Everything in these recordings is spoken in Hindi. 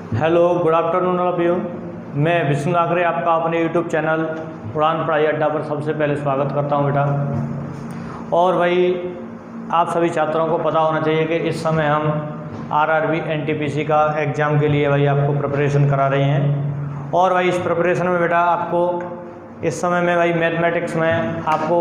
Hello, good afternoon all of you. मैं विष्णु नागरे आपका अपने यूट्यूब चैनल उड़ान पढ़ाई अड्डा पर सबसे पहले स्वागत करता हूं बेटा। और भाई आप सभी छात्रों को पता होना चाहिए कि इस समय हम आरआरबी एनटीपीसी का एग्ज़ाम के लिए भाई आपको प्रिपरेशन करा रहे हैं। और भाई इस प्रिपरेशन में बेटा आपको इस समय में भाई मैथमेटिक्स में आपको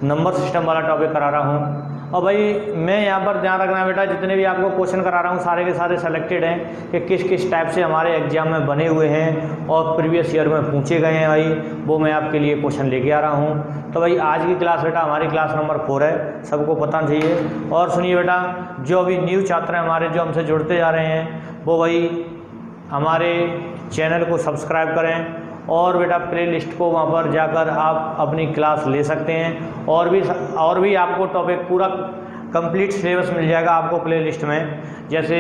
नंबर सिस्टम वाला टॉपिक करा रहा हूँ। और भाई मैं यहाँ पर ध्यान रखना बेटा, जितने भी आपको क्वेश्चन करा रहा हूँ सारे के सारे सेलेक्टेड हैं कि किस किस टाइप से हमारे एग्जाम में बने हुए हैं और प्रीवियस ईयर में पूछे गए हैं भाई, वो मैं आपके लिए क्वेश्चन लेके आ रहा हूँ। तो भाई आज की क्लास बेटा हमारी क्लास नंबर 4 है, सबको पता चाहिए। और सुनिए बेटा, जो अभी न्यू छात्र हैं हमारे जो हमसे जुड़ते जा रहे हैं वो भाई हमारे चैनल को सब्सक्राइब करें और बेटा प्ले लिस्ट को वहाँ पर जाकर आप अपनी क्लास ले सकते हैं। और भी आपको टॉपिक पूरा कंप्लीट सिलेबस मिल जाएगा आपको प्ले लिस्ट में, जैसे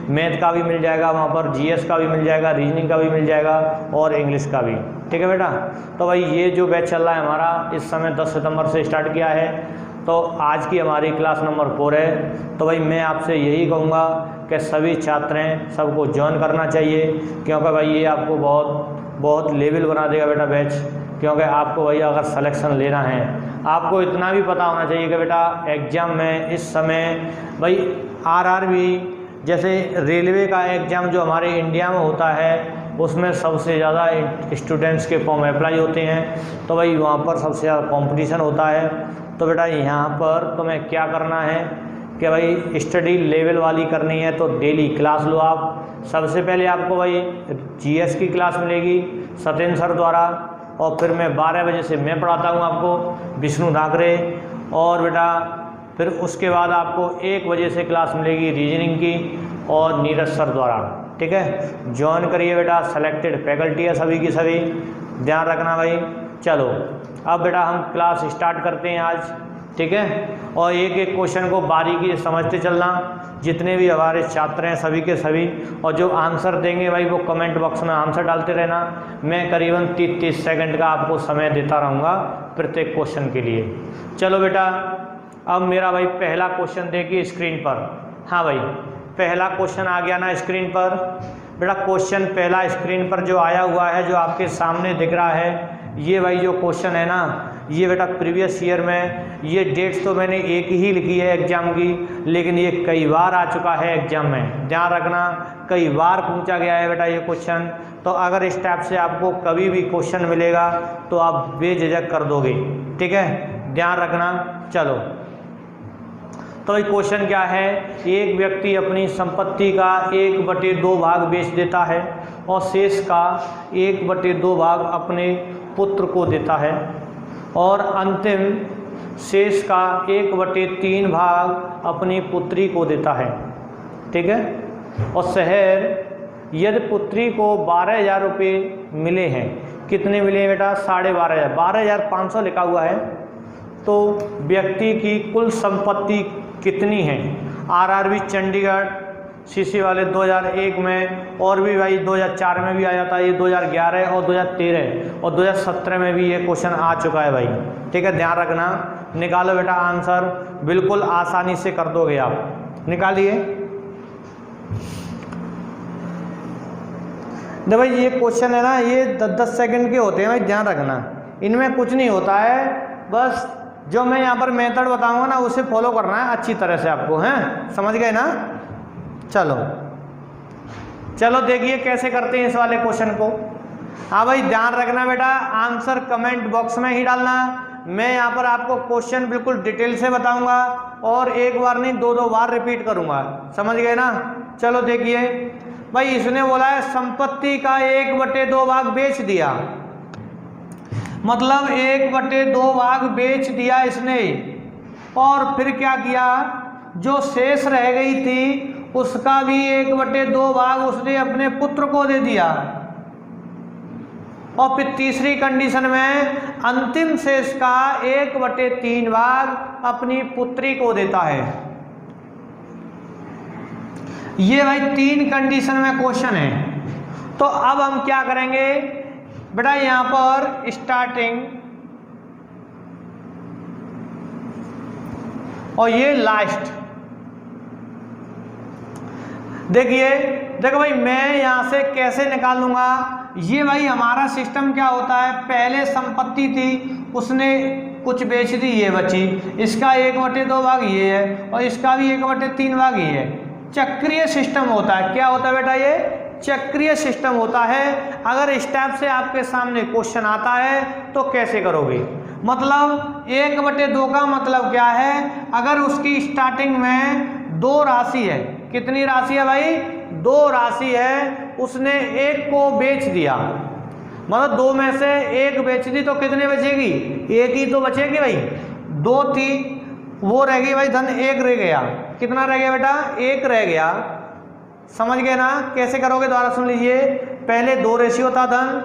मैथ का भी मिल जाएगा वहाँ पर, जीएस का भी मिल जाएगा, रीजनिंग का भी मिल जाएगा और इंग्लिश का भी। ठीक है बेटा। तो भाई ये जो बैच चल रहा है हमारा इस समय 10 सितंबर से स्टार्ट किया है, तो आज की हमारी क्लास नंबर 4 है। तो भाई मैं आपसे यही कहूँगा कि सभी छात्र हैं सबको ज्वाइन करना चाहिए, क्योंकि भाई ये आपको बहुत लेवल बना देगा बेटा बैच। क्योंकि आपको भाई अगर सिलेक्शन लेना है, आपको इतना भी पता होना चाहिए कि बेटा एग्ज़ाम में इस समय भाई आरआरबी जैसे रेलवे का एग्ज़ाम जो हमारे इंडिया में होता है उसमें सबसे ज़्यादा स्टूडेंट्स के फॉर्म अप्लाई होते हैं। तो भाई वहाँ पर सबसे ज़्यादा कंपटीशन होता है। तो बेटा यहाँ पर तुम्हें क्या करना है कि भाई स्टडी लेवल वाली करनी है तो डेली क्लास लो आप। सबसे पहले आपको भाई जीएस की क्लास मिलेगी सत्येंद्र सर द्वारा, और फिर मैं 12 बजे से मैं पढ़ाता हूँ आपको विष्णु नागरे। और बेटा फिर उसके बाद आपको 1 बजे से क्लास मिलेगी रीजनिंग की और नीरज सर द्वारा। ठीक है, ज्वाइन करिए बेटा, सेलेक्टेड फैकल्टी है सभी की सभी, ध्यान रखना भाई। चलो अब बेटा हम क्लास स्टार्ट करते हैं आज। ठीक है, और एक एक क्वेश्चन को बारीकी से समझते चलना, जितने भी हमारे छात्र हैं सभी के सभी। और जो आंसर देंगे भाई वो कमेंट बॉक्स में आंसर डालते रहना। मैं करीबन 30 सेकंड का आपको समय देता रहूँगा प्रत्येक क्वेश्चन के लिए। चलो बेटा, अब मेरा भाई पहला क्वेश्चन देखिए स्क्रीन पर। हाँ भाई, पहला क्वेश्चन आ गया ना स्क्रीन पर। बेटा क्वेश्चन पहला स्क्रीन पर जो आया हुआ है, जो आपके सामने दिख रहा है, ये भाई जो क्वेश्चन है ना, ये बेटा प्रीवियस ईयर में, ये डेट्स तो मैंने एक ही लिखी है एग्जाम की, लेकिन ये कई बार आ चुका है एग्जाम में। ध्यान रखना, कई बार पूछा गया है बेटा ये क्वेश्चन। तो अगर इस टाइप से आपको कभी भी क्वेश्चन मिलेगा तो आप बेझिझक कर दोगे। ठीक है, ध्यान रखना। चलो तो ये क्वेश्चन क्या है, एक व्यक्ति अपनी संपत्ति का 1/2 भाग बेच देता है और शेष का 1/2 भाग अपने पुत्र को देता है और अंतिम शेष का 1/3 भाग अपनी पुत्री को देता है। ठीक है, और शहर यदि पुत्री को 12,000 रुपये मिले हैं, कितने मिले हैं बेटा? 12,500, 12,500 लिखा हुआ है। तो व्यक्ति की कुल संपत्ति कितनी है? आरआरबी चंडीगढ़ सीसी वाले 2001 में, और भी भाई 2004 में भी आया था ये, 2011 और 2013 और 2017 में भी ये क्वेश्चन आ चुका है भाई। ठीक है, ध्यान रखना। निकालो बेटा आंसर, बिल्कुल आसानी से कर दोगे आप, निकालिए। तो भाई ये क्वेश्चन है ना, ये 10-10 सेकंड के होते हैं भाई, ध्यान रखना। इनमें कुछ नहीं होता है, बस जो मैं यहाँ पर मेथड बताऊंगा ना उसे फॉलो करना है अच्छी तरह से आपको, हैं? समझ गए ना? चलो देखिए कैसे करते हैं इस वाले क्वेश्चन को। हाँ भाई ध्यान रखना बेटा, आंसर कमेंट बॉक्स में ही डालना। मैं यहाँ पर आपको क्वेश्चन बिल्कुल डिटेल से बताऊंगा और एक बार नहीं 2-2 बार रिपीट करूंगा, समझ गए ना? चलो देखिए भाई, इसने बोला है संपत्ति का 1/2 भाग बेच दिया, मतलब 1/2 भाग बेच दिया इसने, और फिर क्या किया, जो शेष रह गई थी उसका भी 1/2 भाग उसने अपने पुत्र को दे दिया। और फिर तीसरी कंडीशन में अंतिम शेष का 1/3 भाग अपनी पुत्री को देता है। ये भाई 3 कंडीशन में क्वेश्चन है। तो अब हम क्या करेंगे बेटा, यहां पर स्टार्टिंग और ये लास्ट। देखिए देखो भाई, मैं यहाँ से कैसे निकाल लूँगा, ये भाई हमारा सिस्टम क्या होता है, पहले संपत्ति थी उसने कुछ बेच दी, ये बची, इसका 1/2 भाग ये है और इसका भी 1/3 भाग ये है। चक्रीय सिस्टम होता है। क्या होता है बेटा, ये चक्रीय सिस्टम होता है। अगर इस टाइप से आपके सामने क्वेश्चन आता है तो कैसे करोगे, मतलब 1/2 का मतलब क्या है, अगर उसकी स्टार्टिंग में 2 राशि है, कितनी राशि है भाई, 2 राशि है, उसने एक को बेच दिया, मतलब 2 में से 1 बेच दी तो कितने बचेगी, 1 ही तो बचेगी भाई। 2 थी वो रह गई भाई, धन 1 रह गया, कितना रह गया बेटा, 1 रह गया। समझ गए ना, कैसे करोगे दोबारा सुन लीजिए, पहले 2 रेशियो था धन,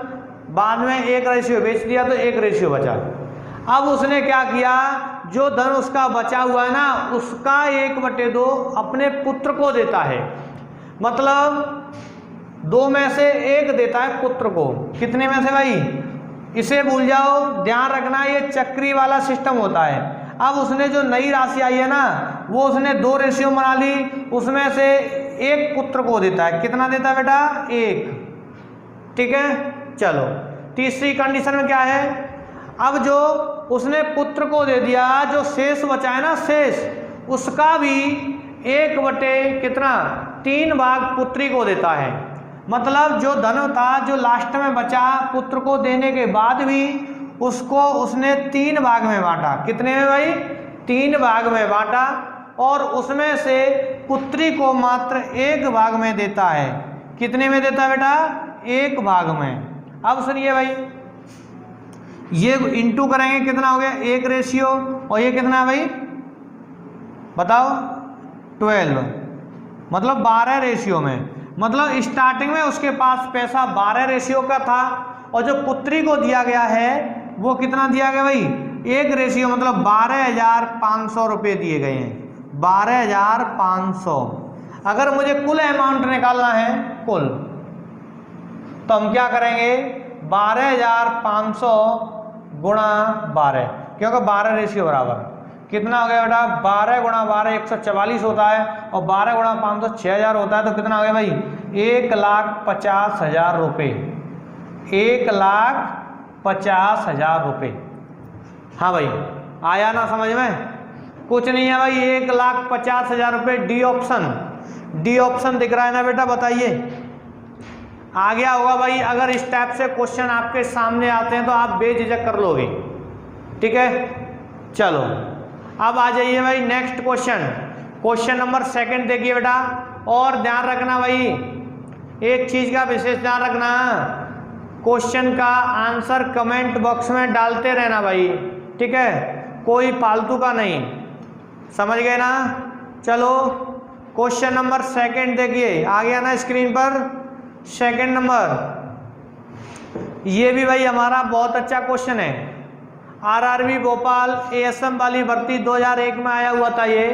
बाद में 1 रेशियो बेच दिया तो 1 रेशियो बचा। अब उसने क्या किया, जो धन उसका बचा हुआ है ना, उसका 1/2 अपने पुत्र को देता है, मतलब 2 में से 1 देता है पुत्र को। कितने में से भाई, इसे भूल जाओ, ध्यान रखना ये चक्री वाला सिस्टम होता है। अब उसने जो नई राशि आई है ना, वो उसने 2 रेशियो बना ली, उसमें से 1 पुत्र को देता है, कितना देता है बेटा, 1। ठीक है, चलो तीसरी कंडीशन में क्या है, अब जो उसने पुत्र को दे दिया, जो शेष बचा है ना, शेष उसका भी 1/3 भाग पुत्री को देता है। मतलब जो धन था जो लास्ट में बचा, पुत्र को देने के बाद भी उसको उसने 3 भाग में बांटा। कितने में भाई, 3 भाग में बांटा, और उसमें से पुत्री को मात्र 1 भाग में देता है। कितने में देता है बेटा, 1 भाग में। अब सुनिए भाई, ये इंटू करेंगे, कितना हो गया, 1 रेशियो, और ये कितना है भाई बताओ, 12, मतलब 12 रेशियो में। मतलब स्टार्टिंग में उसके पास पैसा 12 रेशियो का था, और जो पुत्री को दिया गया है वो कितना दिया गया भाई, 1 रेशियो, मतलब 12,500 रुपये दिए गए हैं, 12,500। अगर मुझे कुल अमाउंट निकालना है कुल, तो हम क्या करेंगे, 12,500 गुणा 12, क्योंकि 12 रेशियो बराबर कितना हो गया बेटा, 12 गुणा 12 144 होता है, और 12 गुणा 500 6,000 होता है, तो कितना हो गया भाई, 1,50,000 रुपये, 1,50,000 रुपये। हाँ भाई, आया ना समझ में, कुछ नहीं है भाई, 1,50,000 रुपये। डी ऑप्शन, डी ऑप्शन दिख रहा है ना बेटा, बताइए आ गया होगा भाई। अगर इस टाइप से क्वेश्चन आपके सामने आते हैं तो आप बेझिझक कर लोगे। ठीक है, चलो अब आ जाइए भाई नेक्स्ट क्वेश्चन, क्वेश्चन नंबर 2 देखिए बेटा। और ध्यान रखना भाई, एक चीज का विशेष ध्यान रखना, क्वेश्चन का आंसर कमेंट बॉक्स में डालते रहना भाई, ठीक है, कोई फालतू का नहीं, समझ गए ना। चलो क्वेश्चन नंबर 2 देखिए, आ गया ना स्क्रीन पर, 2 नंबर। ये भी भाई हमारा बहुत अच्छा क्वेश्चन है, आरआरबी भोपाल एएसएम वाली भर्ती 2001 में आया हुआ था। ये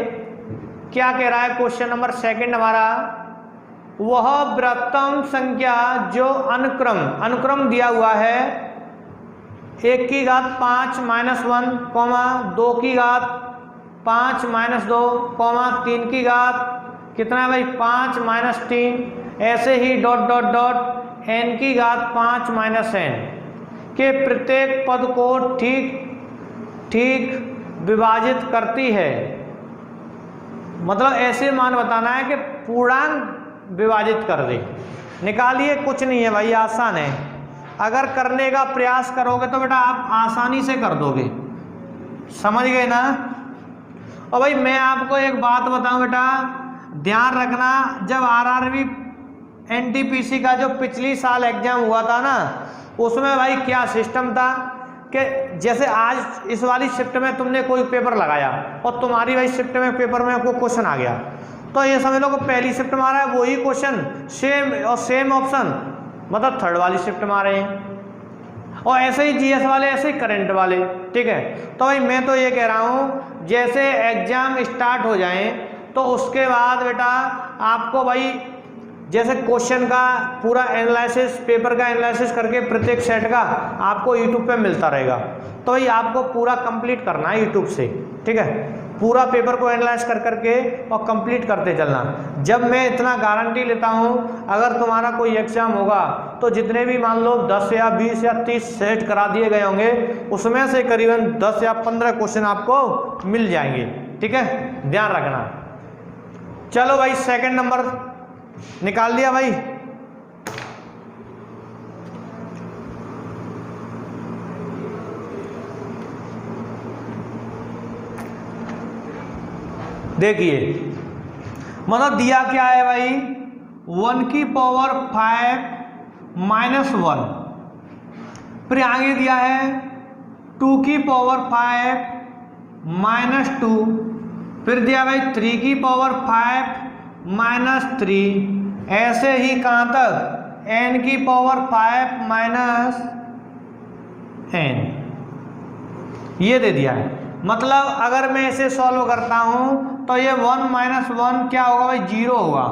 क्या कह रहा है क्वेश्चन नंबर 2 हमारा, वह बृहत्तम संख्या जो अनुक्रम दिया हुआ है 1 की घात 5 -1, 2 की घात 5 -2, 3 की घात कितना है भाई 5 -3, ऐसे ही डॉट डॉट डॉट n की घात 5 -n के प्रत्येक पद को ठीक ठीक विभाजित करती है। मतलब ऐसे मान बताना है कि पूर्णांक विभाजित कर दे। निकालिए, कुछ नहीं है भाई, आसान है, अगर करने का प्रयास करोगे तो बेटा आप आसानी से कर दोगे, समझ गए ना। और भाई मैं आपको एक बात बताऊं बेटा, ध्यान रखना, जब आरआरबी एनटीपीसी का जो पिछली साल एग्जाम हुआ था ना, उसमें भाई क्या सिस्टम था कि जैसे आज इस वाली शिफ्ट में तुमने कोई पेपर लगाया और तुम्हारी भाई शिफ्ट में पेपर में कोई क्वेश्चन आ गया, तो ये समझ लो कि पहली शिफ्ट में आ रहा है वही क्वेश्चन सेम और सेम ऑप्शन, मतलब थर्ड वाली शिफ्ट में आ रहे हैं। और ऐसे ही जीएस वाले, ऐसे ही करंट वाले, ठीक है। तो भाई मैं तो ये कह रहा हूँ जैसे एग्जाम स्टार्ट हो जाए तो उसके बाद बेटा आपको भाई जैसे क्वेश्चन का पूरा एनालिसिस, पेपर का एनालिसिस करके प्रत्येक सेट का आपको यूट्यूब पे मिलता रहेगा, तो भाई आपको पूरा कंप्लीट करना है यूट्यूब से, ठीक है। पूरा पेपर को एनालाइज कर करके और कंप्लीट करते चलना। जब मैं इतना गारंटी लेता हूँ, अगर तुम्हारा कोई एग्जाम होगा तो जितने भी मान लो 10 या 20 या 30 सेट करा दिए गए होंगे, उसमें से करीबन 10 या 15 क्वेश्चन आपको मिल जाएंगे। ठीक है, ध्यान रखना। चलो भाई, सेकंड नंबर निकाल लिया भाई। देखिए, मतलब दिया क्या है भाई, 1 की पावर 5 माइनस 1, फिर आगे दिया है 2 की पावर 5 माइनस 2, फिर दिया भाई 3 की पावर 5 माइनस 3, ऐसे ही कहाँ तक n की पावर 5 माइनस n, ये दे दिया है। मतलब अगर मैं इसे सॉल्व करता हूं तो ये 1 माइनस 1 क्या होगा भाई, 0 होगा।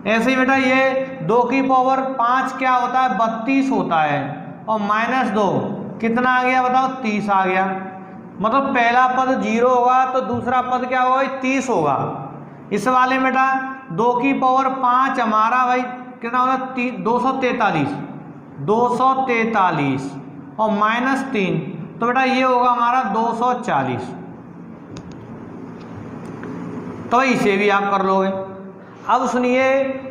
ऐसे ही बेटा ये 2 की पावर 5 क्या होता है, 32 होता है, और माइनस 2 कितना आ गया बताओ, 30 आ गया। मतलब पहला पद 0 होगा तो दूसरा पद क्या होगा, 30 होगा। इस वाले में बेटा 2 की पावर 5 हमारा भाई कितना होगा, 243 और माइनस 3, तो बेटा ये होगा हमारा 240। तो इसे भी आप कर लोगे। अब सुनिए,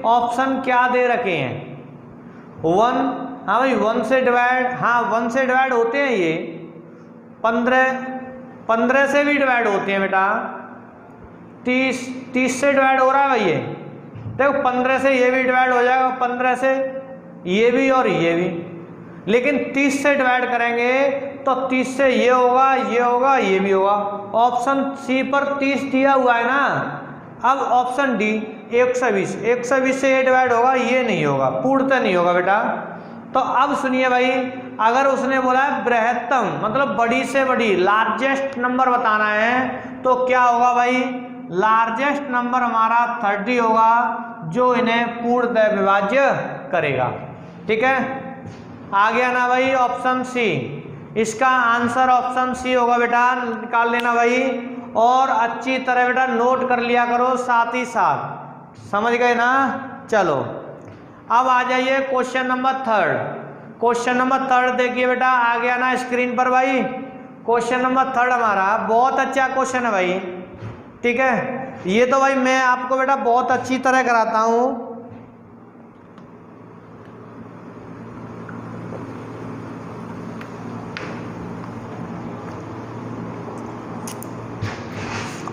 ऑप्शन क्या दे रखे हैं, 1, हाँ भाई 1 से डिवाइड, हाँ 1 से डिवाइड होते हैं ये, 15 से भी डिवाइड होते हैं बेटा, 30 से डिवाइड हो रहा है भाई ये। देखो 15 से ये भी डिवाइड हो जाएगा, 15 से ये भी और ये भी, लेकिन 30 से डिवाइड करेंगे तो 30 से ये होगा, ये होगा, ये भी होगा। ऑप्शन सी पर 30 दिया हुआ है ना। अब ऑप्शन डी 120 से ये डिवाइड होगा, ये नहीं होगा, पूर्णतः नहीं होगा बेटा। तो अब सुनिए भाई, अगर उसने बोला है बृहत्तम मतलब बड़ी से बड़ी, लार्जेस्ट नंबर बताना है, तो क्या होगा भाई, लार्जेस्ट नंबर हमारा 30 होगा, जो इन्हें पूर्णतः विभाज्य करेगा। ठीक है, आ गया ना भाई ऑप्शन सी। इसका आंसर ऑप्शन सी होगा बेटा, निकाल लेना भाई, और अच्छी तरह बेटा नोट कर लिया करो साथ ही साथ, समझ गए ना। चलो अब आ जाइए क्वेश्चन नंबर 3। क्वेश्चन नंबर 3 देखिए बेटा, आ गया ना स्क्रीन पर भाई। क्वेश्चन नंबर 3 हमारा बहुत अच्छा क्वेश्चन है भाई। ठीक है, ये तो भाई मैं आपको बेटा बहुत अच्छी तरह कराता हूँ।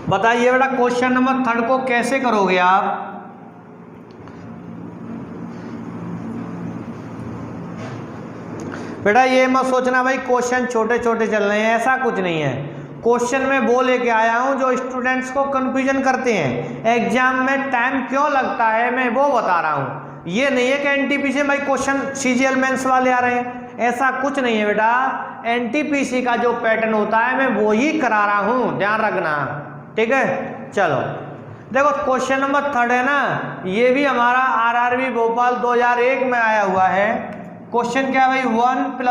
बताइए बेटा क्वेश्चन नंबर 3 को कैसे करोगे आप। बेटा ये मत सोचना भाई क्वेश्चन छोटे छोटे चल रहे हैं, ऐसा कुछ नहीं है। क्वेश्चन में वो लेके आया हूं जो स्टूडेंट्स को कंफ्यूजन करते हैं, एग्जाम में टाइम क्यों लगता है मैं वो बता रहा हूं। ये नहीं है कि एनटीपीसी भाई क्वेश्चन सीजीएल मेंस वाले आ रहे हैं, ऐसा कुछ नहीं है बेटा। एनटीपीसी का जो पैटर्न होता है मैं वो ही करा रहा हूं, ध्यान रखना। ठीक है, चलो देखो क्वेश्चन नंबर 3 है ना, ये भी हमारा आरआरबी भोपाल 2001 में आया हुआ है। क्वेश्चन क्या है भाई, 1 +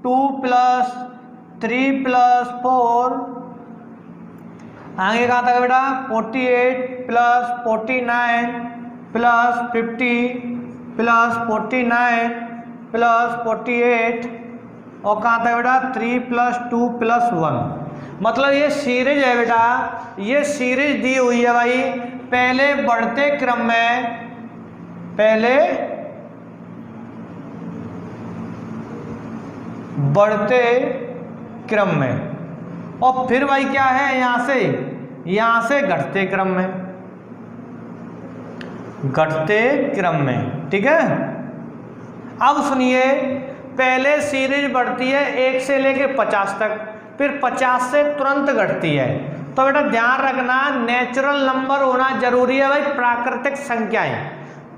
2 + 3 + 4, आगे कहाँ तक बेटा 48 + 49 + 50 + 49 + 48, और कहाँ तक बेटा 3 + 2 + 1। मतलब ये सीरीज है बेटा, ये सीरीज दी हुई है भाई पहले बढ़ते क्रम में, पहले बढ़ते क्रम में, और फिर भाई क्या है यहां से घटते क्रम में, घटते क्रम में। ठीक है, अब सुनिए, पहले सीरीज बढ़ती है 1 से लेके 50 तक, फिर 50 से तुरंत घटती है। तो बेटा ध्यान रखना, नेचुरल नंबर होना जरूरी है भाई, प्राकृतिक संख्याएं,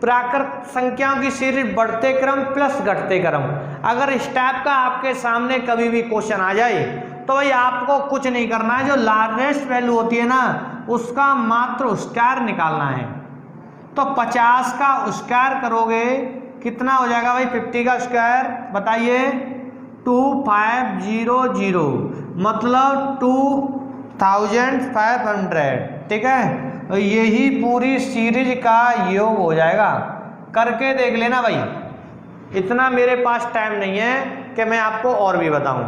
प्राकृतिक संख्याओं की सीरीज बढ़ते क्रम प्लस घटते क्रम। अगर इस टाइप का आपके सामने कभी भी क्वेश्चन आ जाए तो भाई आपको कुछ नहीं करना है, जो लार्जेस्ट वैल्यू होती है ना उसका मात्र स्क्वायर निकालना है। तो 50 का स्क्वायर करोगे कितना हो जाएगा भाई, 50 का स्क्वायर बताइए 2500, मतलब 1500, ठीक है। तो यही पूरी सीरीज का योग हो जाएगा। करके देख लेना भाई, इतना मेरे पास टाइम नहीं है कि मैं आपको और भी बताऊं,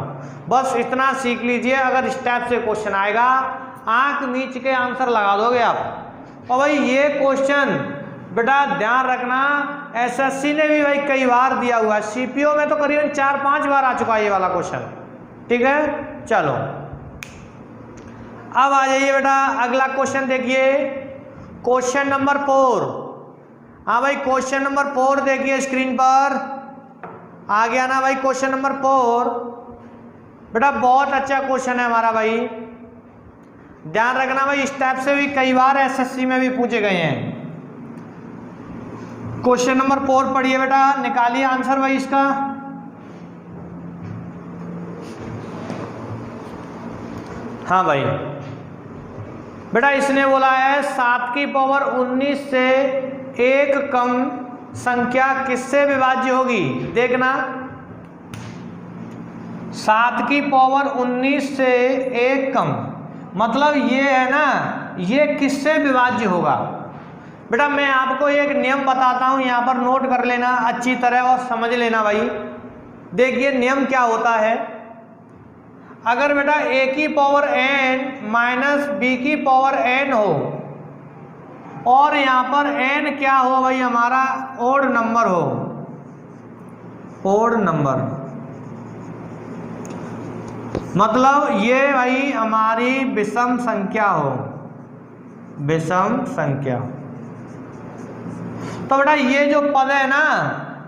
बस इतना सीख लीजिए। अगर स्टेप से क्वेश्चन आएगा, आंख मीच के आंसर लगा दोगे आप। और भाई ये क्वेश्चन बेटा ध्यान रखना, एसएससी ने भी भाई कई बार दिया हुआ है, सीपीओ में तो करीबन 4-5 बार आ चुका है ये वाला क्वेश्चन, ठीक है। चलो अब आ जाइए बेटा, अगला क्वेश्चन देखिए, क्वेश्चन नंबर 4। हाँ भाई क्वेश्चन नंबर 4 देखिए स्क्रीन पर, आ गया ना भाई क्वेश्चन नंबर 4। बेटा बहुत अच्छा क्वेश्चन है हमारा भाई, ध्यान रखना भाई, स्टेप से भी कई बार एसएससी में भी पूछे गए हैं। क्वेश्चन नंबर 4 पढ़िए बेटा, निकालिए आंसर भाई इसका। हाँ भाई बेटा इसने बोला है 7 की पावर 19 से एक कम संख्या किससे विभाज्य होगी। देखना 7 की पावर 19 से एक कम, मतलब ये है ना, ये किससे विभाज्य होगा। बेटा मैं आपको एक नियम बताता हूं, यहां पर नोट कर लेना अच्छी तरह और समझ लेना भाई। देखिए नियम क्या होता है, अगर बेटा a की पावर n माइनस b की पावर n हो और यहां पर n क्या हो भाई हमारा ओड नंबर हो, ओड नंबर, मतलब ये भाई हमारी विषम संख्या हो, विषम संख्या। तो बेटा ये जो पद है ना,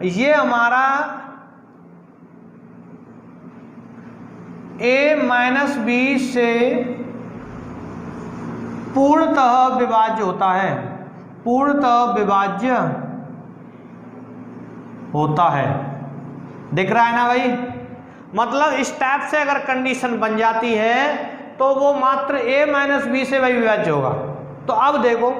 ये हमारा a माइनस बी से पूर्णतः विभाज्य होता है, पूर्णतः विभाज्य होता है। दिख रहा है ना भाई, मतलब इस टाइप से अगर कंडीशन बन जाती है तो वो मात्र a माइनस बी से भाई विभाज्य होगा। तो अब देखो,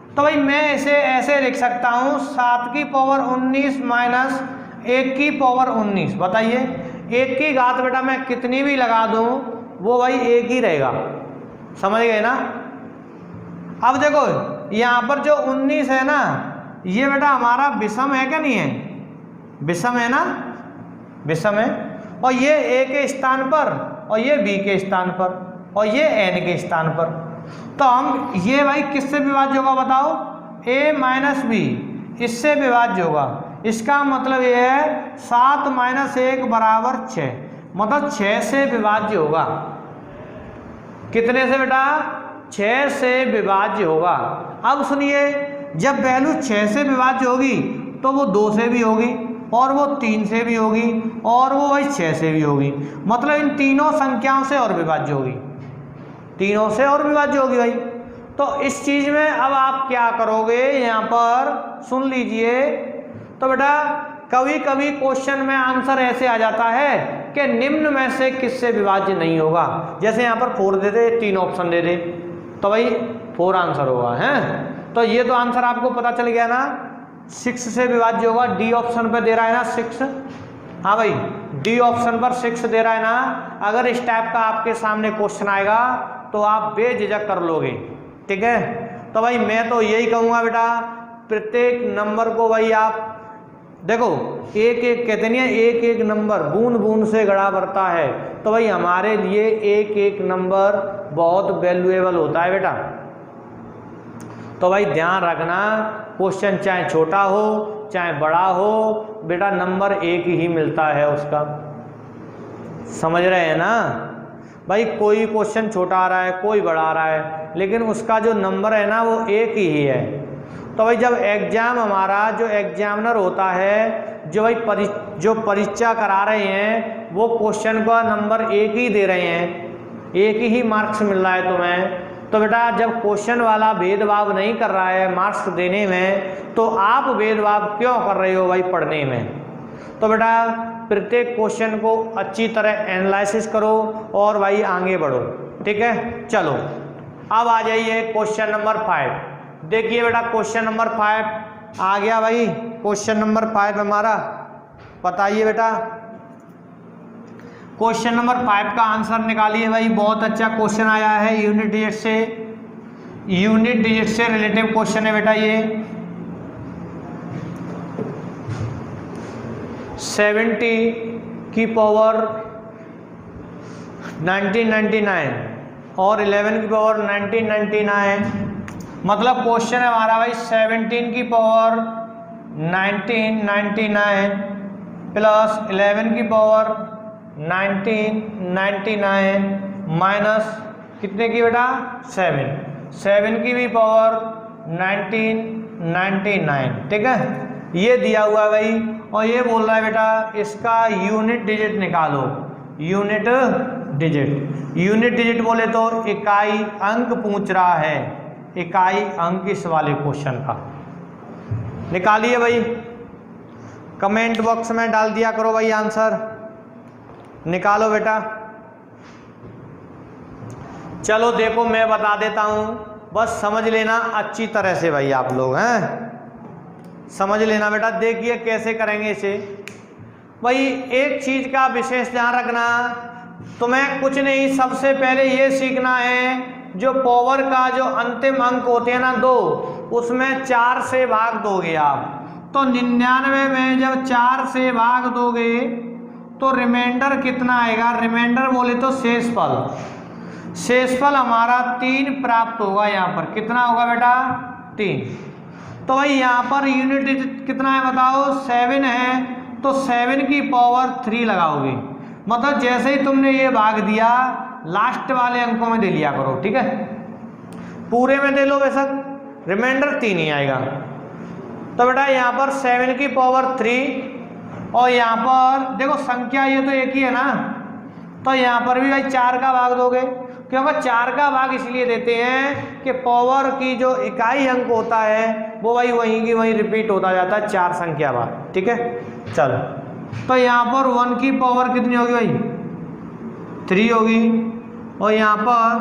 तो भाई मैं इसे ऐसे लिख सकता हूं 7 की पावर 19 माइनस 1 की पावर 19। बताइए 1 की घात बेटा मैं कितनी भी लगा दूं वो भाई 1 ही रहेगा, समझ गए ना। अब देखो यहां पर जो 19 है ना, ये बेटा हमारा विषम है क्या, नहीं है, विषम है ना, विषम है। और ये a के स्थान पर और ये b के स्थान पर और ये n के स्थान पर, तो हम ये भाई किससे विभाज्य होगा बताओ, a माइनस बी, इससे विभाज्य होगा। इसका मतलब ये है 7 माइनस 1 बराबर 6, मतलब 6 से विभाज्य होगा। कितने से बेटा, 6 से विभाज्य होगा। अब सुनिए, जब वैल्यू 6 से विभाज्य होगी तो वो 2 से भी होगी और वो 3 से भी होगी और वो भाई 6 से भी होगी, मतलब इन तीनों संख्याओं से और विभाज्य होगी, तीनों से और विभाज्य होगी भाई। तो इस चीज में अब आप क्या करोगे, यहाँ पर सुन लीजिए। तो बेटा कभी कभी क्वेश्चन में आंसर ऐसे आ जाता है कि निम्न में से किससे विभाज्य नहीं होगा। जैसे यहाँ पर 4 दे दे, 3 ऑप्शन दे दे, तो भाई 4 आंसर होगा है। तो ये तो आंसर आपको पता चल गया ना, 6 से विभाज्य होगा। डी ऑप्शन पर दे रहा है ना 6, हाँ भाई डी ऑप्शन पर 6 दे रहा है ना। अगर इस टाइप का आपके सामने क्वेश्चन आएगा तो आप बेझिझक कर लोगे, ठीक है। तो भाई मैं तो यही कहूँगा बेटा, प्रत्येक नंबर को भाई आप देखो, एक एक कहते नहीं है, एक एक नंबर बूंद बूंद से गड़ा भरता है। तो भाई हमारे लिए एक एक नंबर बहुत वैल्यूएबल होता है बेटा। तो भाई ध्यान रखना, क्वेश्चन चाहे छोटा हो चाहे बड़ा हो, बेटा नंबर एक ही मिलता है उसका, समझ रहे हैं ना भाई। कोई क्वेश्चन छोटा आ रहा है, कोई बड़ा आ रहा है, लेकिन उसका जो नंबर है ना वो एक ही है। तो भाई जब एग्जाम हमारा जो एग्जामिनर होता है, जो भाई जो परीक्षा करा रहे हैं, वो क्वेश्चन का नंबर एक ही दे रहे हैं, एक ही मार्क्स मिल रहा है तुम्हें। तो बेटा जब क्वेश्चन वाला भेदभाव नहीं कर रहा है मार्क्स देने में, तो आप भेदभाव क्यों कर रहे हो भाई पढ़ने में। तो बेटा प्रत्येक क्वेश्चन को अच्छी तरह एनालिसिस करो और भाई आगे बढ़ो, ठीक है। चलो अब आ जाइए क्वेश्चन नंबर 5। देखिए बेटा क्वेश्चन नंबर 5 आ गया भाई। क्वेश्चन नंबर 5 हमारा, बताइए बेटा क्वेश्चन नंबर 5 का आंसर निकालिए भाई। बहुत अच्छा क्वेश्चन आया है, यूनिट डिजिट से रिलेटिव क्वेश्चन है बेटा ये। 70 की पावर 1999 और 11 की पावर 1999, मतलब क्वेश्चन है हमारा भाई 17 की पावर 1999 प्लस 11 की पावर 1999 माइनस कितने की बेटा 7 की भी पावर 1999, ठीक है। ये दिया हुआ है भाई, और ये बोल रहा है बेटा इसका यूनिट डिजिट निकालो। यूनिट डिजिट बोले तो इकाई अंक पूछ रहा है, इकाई अंक इस वाले क्वेश्चन का। निकालिए भाई, कमेंट बॉक्स में डाल दिया करो भाई आंसर, निकालो बेटा। चलो देखो मैं बता देता हूं, बस समझ लेना अच्छी तरह से भाई, आप लोग हैं समझ लेना बेटा। देखिए कैसे करेंगे इसे भाई। एक चीज का विशेष ध्यान रखना, तुम्हें कुछ नहीं, सबसे पहले ये सीखना है जो पावर का जो अंतिम अंक होते हैं ना 2, उसमें 4 से भाग दोगे आप, तो 99 में जब 4 से भाग दोगे तो रिमाइंडर कितना आएगा। रिमाइंडर बोले तो शेषफल हमारा 3 प्राप्त होगा। यहाँ पर कितना होगा बेटा 3। तो भाई यहाँ पर यूनिट डिजिट कितना है बताओ 7 है, तो 7 की पावर 3 लगाओगे, मतलब जैसे ही तुमने ये भाग दिया लास्ट वाले अंकों में दे लिया करो, ठीक है। पूरे में दे लो बेशक, रिमाइंडर 3 ही आएगा। तो बेटा यहाँ पर 7 की पावर 3 और यहाँ पर देखो संख्या ये तो एक ही है ना, तो यहाँ पर भी भाई 4 का भाग दोगे, क्योंकि 4 का भाग इसलिए देते हैं कि पावर की जो इकाई अंक होता है वो भाई वहीं की वहीं रिपीट होता जाता है 4 संख्या बाद, ठीक है। चलो तो यहाँ पर 1 की पावर कितनी होगी भाई 3 होगी, और यहाँ पर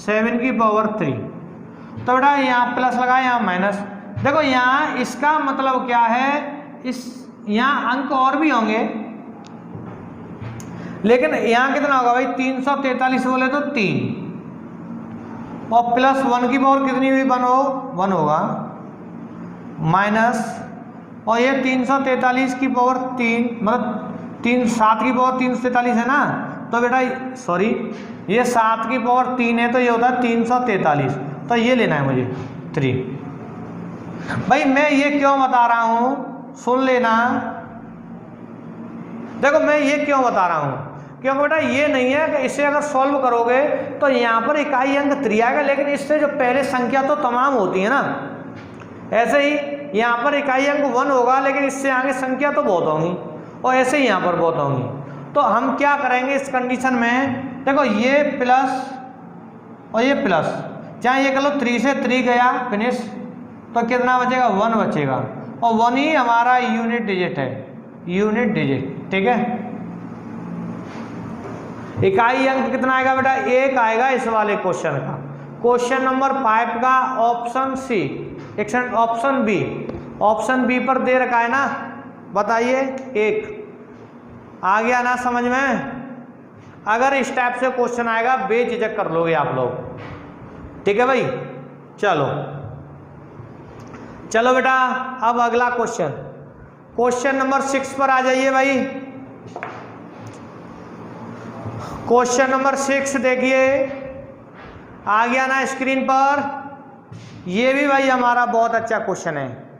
7 की पावर 3। तो बेटा यहाँ प्लस लगाए यहाँ माइनस। देखो यहाँ इसका मतलब क्या है, इस यहाँ अंक और भी होंगे, लेकिन यहाँ कितना होगा भाई 343 बोले तो 3, और प्लस 1 की पावर कितनी हुई 1 होगा, माइनस, और ये 343 की पावर 3 मतलब 7 की पावर 343 है ना, तो बेटा सॉरी ये 7 की पावर 3 है, तो ये होता है 343, तो ये लेना है मुझे 3। भाई मैं ये क्यों बता रहा हूँ सुन लेना, देखो मैं ये क्यों बता रहा हूँ, क्योंकि बेटा ये नहीं है कि इसे अगर सॉल्व करोगे तो यहाँ पर इकाई अंक 3 आएगा, लेकिन इससे जो पहले संख्या तो तमाम होती है ना, ऐसे ही यहाँ पर इकाई अंक 1 होगा, लेकिन इससे आगे संख्या तो बहुत होंगी, और ऐसे ही यहाँ पर बहुत होंगी। तो हम क्या करेंगे इस कंडीशन में, देखो ये प्लस और ये प्लस, चाहे ये कर लो 3 से 3 गया फिनिश, तो कितना बचेगा 1 बचेगा, और 1 ही हमारा यूनिट डिजिट है, यूनिट डिजिट, ठीक है। इकाई अंक कितना आएगा बेटा 1 आएगा इस वाले क्वेश्चन का। क्वेश्चन नंबर 5 का ऑप्शन सी, ऑप्शन बी पर दे रखा है ना, बताइए 1 आ गया ना समझ में। अगर इस टाइप से क्वेश्चन आएगा बेझिझक कर लोगे आप लोग, ठीक है भाई। चलो बेटा अब अगला क्वेश्चन नंबर 6 पर आ जाइए भाई। क्वेश्चन नंबर 6 देखिए, आ गया ना स्क्रीन पर। ये भी भाई हमारा बहुत अच्छा क्वेश्चन है,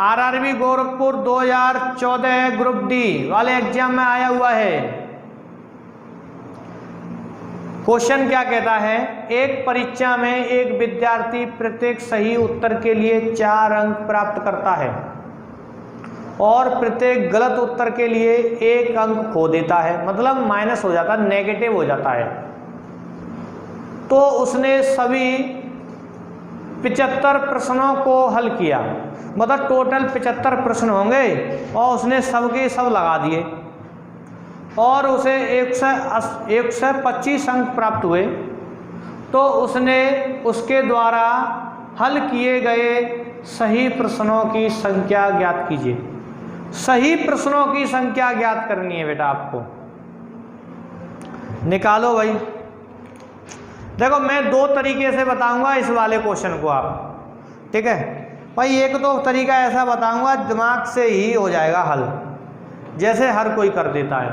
आरआरबी गोरखपुर 2014 ग्रुप डी वाले एग्जाम में आया हुआ है। क्वेश्चन क्या कहता है, एक परीक्षा में एक विद्यार्थी प्रत्येक सही उत्तर के लिए 4 अंक प्राप्त करता है और प्रत्येक गलत उत्तर के लिए 1 अंक खो देता है, मतलब माइनस हो जाता है, नेगेटिव हो जाता है। तो उसने सभी 75 प्रश्नों को हल किया, मतलब टोटल 75 प्रश्न होंगे, और उसने सबके सब लगा दिए और उसे 125 अंक प्राप्त हुए। तो उसने उसके द्वारा हल किए गए सही प्रश्नों की संख्या ज्ञात कीजिए। सही प्रश्नों की संख्या ज्ञात करनी है बेटा आपको। निकालो भाई। देखो मैं दो तरीके से बताऊंगा इस वाले क्वेश्चन को आप, ठीक है भाई। एक तो तरीका ऐसा बताऊंगा दिमाग से ही हो जाएगा हल, जैसे हर कोई कर देता है।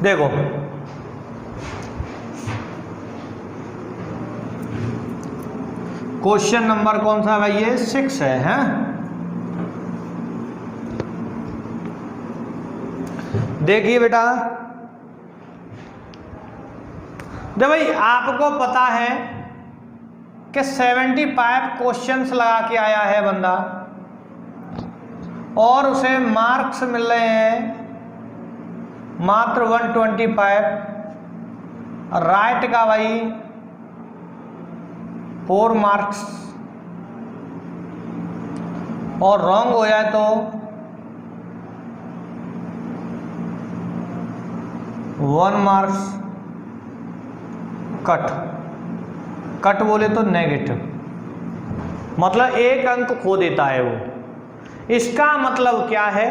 देखो क्वेश्चन नंबर कौन सा भाई, ये 6 है, हैं? देखिए बेटा, देखो भाई आपको पता है कि 75 क्वेश्चंस लगा के आया है बंदा और उसे मार्क्स मिल रहे हैं मात्र 125। राइट का भाई 4 मार्क्स और रॉन्ग हो जाए तो 1 मार्क्स कट बोले तो नेगेटिव, मतलब 1 अंक खो देता है वो। इसका मतलब क्या है,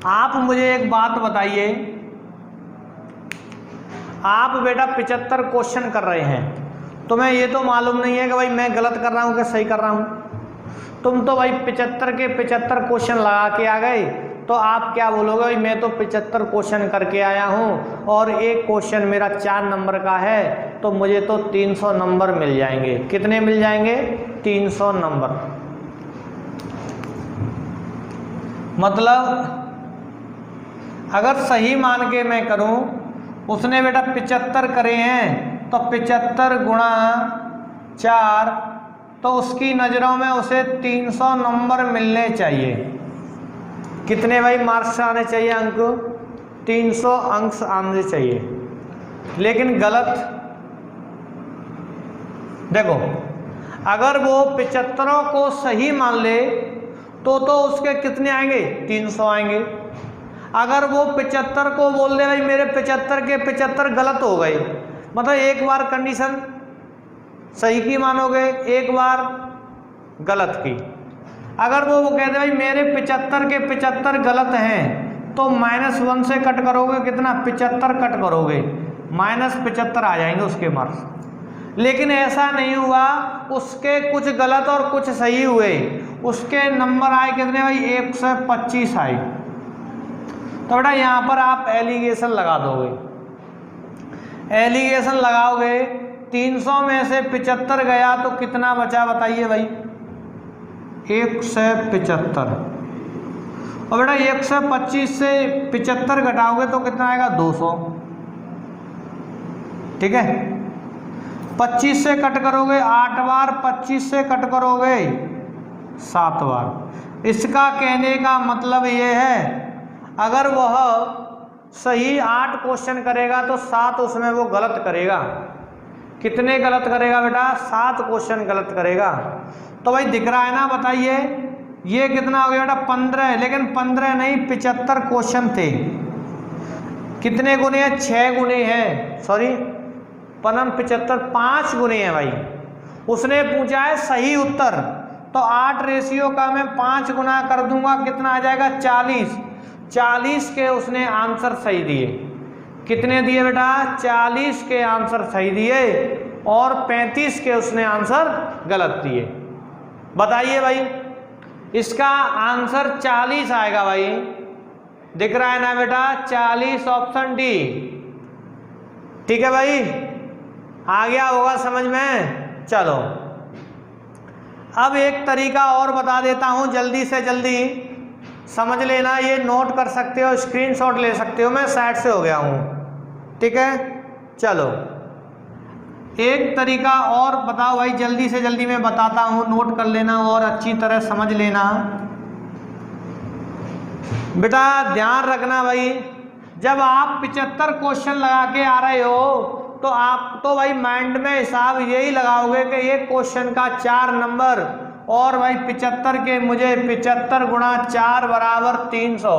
आप मुझे एक बात बताइए, आप बेटा 75 क्वेश्चन कर रहे हैं, तुम्हें ये तो मालूम नहीं है कि भाई मैं गलत कर रहा हूँ कि सही कर रहा हूँ। तुम तो भाई 75 के 75 क्वेश्चन लगा के आ गए, तो आप क्या बोलोगे, भाई मैं तो 75 क्वेश्चन करके आया हूँ और एक क्वेश्चन मेरा 4 नंबर का है, तो मुझे तो 300 नंबर मिल जाएंगे। कितने मिल जाएंगे? 300 नंबर। मतलब अगर सही मान के मैं करूं, उसने बेटा 75 करे हैं तो 75 गुणा 4, तो उसकी नज़रों में उसे 300 नंबर मिलने चाहिए। कितने भाई मार्क्स आने चाहिए, अंक 300 अंक आने चाहिए। लेकिन गलत। देखो अगर वो 75 को सही मान ले तो उसके कितने आएंगे? 300 आएंगे। अगर वो 75 को बोल दे भाई मेरे 75 के 75 गलत हो गए, मतलब एक बार कंडीशन सही की मानोगे, एक बार गलत की। अगर वो कहते भाई मेरे 75 के 75 गलत हैं, तो -1 से कट करोगे कितना? 75 कट करोगे, -75 आ जाएंगे उसके मार्क्स। लेकिन ऐसा नहीं हुआ, उसके कुछ गलत और कुछ सही हुए, उसके नंबर आए कितने भाई? 125 आए। तो बेटा यहाँ पर आप एलिगेशन लगा दोगे। एलिगेशन लगाओगे, 300 में से 75 गया तो कितना बचा बताइए भाई? 175। और बेटा 125 से 75 घटाओगे तो कितना आएगा? 200। ठीक है, 25 से कट करोगे 8 बार, 25 से कट करोगे 7 बार। इसका कहने का मतलब ये है, अगर वह सही 8 क्वेश्चन करेगा तो 7 उसमें वो गलत करेगा। कितने गलत करेगा बेटा? 7 क्वेश्चन गलत करेगा। तो भाई दिख रहा है ना, बताइए ये कितना हो गया बेटा? 15। लेकिन 15 नहीं, 75 क्वेश्चन थे। कितने गुने हैं? 6 गुने हैं, सॉरी 75 5 गुने हैं भाई। उसने पूछा है सही उत्तर, तो 8 रेशियो का मैं 5 गुना कर दूंगा, कितना आ जाएगा? 40। 40 के उसने आंसर सही दिए। कितने दिए बेटा? 40 के आंसर सही दिए और 35 के उसने आंसर गलत दिए। बताइए भाई, इसका आंसर 40 आएगा भाई। दिख रहा है ना बेटा? 40 ऑप्शन डी। ठीक है भाई, आ गया होगा समझ में? चलो अब एक तरीका और बता देता हूं, जल्दी से जल्दी समझ लेना। ये नोट कर सकते हो, स्क्रीनशॉट ले सकते हो, मैं साइड से हो गया हूँ। ठीक है, चलो एक तरीका और बताओ भाई, जल्दी से जल्दी मैं बताता हूँ, नोट कर लेना और अच्छी तरह समझ लेना। बेटा ध्यान रखना भाई, जब आप 75 क्वेश्चन लगा के आ रहे हो तो आप तो भाई माइंड में हिसाब यही लगाओगे कि ये क्वेश्चन का 4 नंबर और भाई 75 के मुझे 75 गुणा 4 बराबर 300।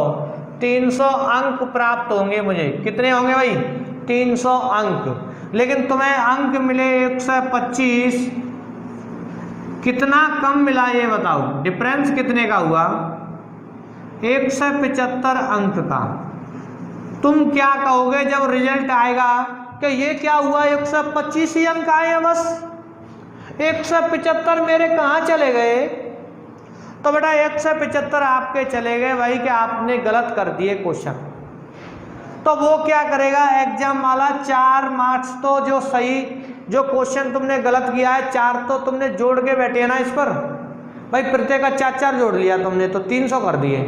300 अंक प्राप्त होंगे मुझे। कितने होंगे भाई? 300 अंक। लेकिन तुम्हें अंक मिले 125, कितना कम मिला ये बताओ, डिफरेंस कितने का हुआ? 175 अंक का। तुम क्या कहोगे जब रिजल्ट आएगा कि ये क्या हुआ, 125 ही अंक आए हैं बस, 175 मेरे कहाँ चले गए? तो बेटा 175 आपके चले गए भाई कि आपने गलत कर दिए क्वेश्चन। तो वो क्या करेगा एग्जाम वाला, 4 मार्क्स तो जो सही, जो क्वेश्चन तुमने गलत किया है 4 तो तुमने जोड़ के बैठे ना इस पर, भाई प्रत्येक का 4-4 जोड़ लिया तुमने तो 300 कर दिए।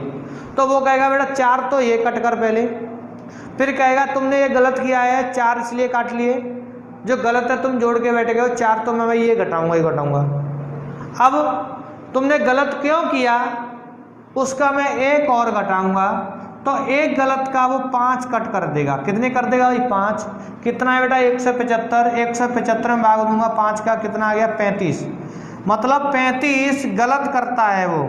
तो वो कहेगा बेटा 4 तो ये कट कर पहले, फिर कहेगा तुमने ये गलत किया है 4 इसलिए काट लिए, जो गलत है तुम जोड़ के बैठे गए हो 4 तो मैं भाई ये घटाऊंगा ही घटाऊंगा। अब तुमने गलत क्यों किया उसका मैं एक और घटाऊंगा, तो एक गलत का वो 5 कट कर देगा। कितने कर देगा भाई? 5। कितना है बेटा? 175। 175 में भाग दूंगा 5 का, कितना आ गया? 35। मतलब 35 गलत करता है वो।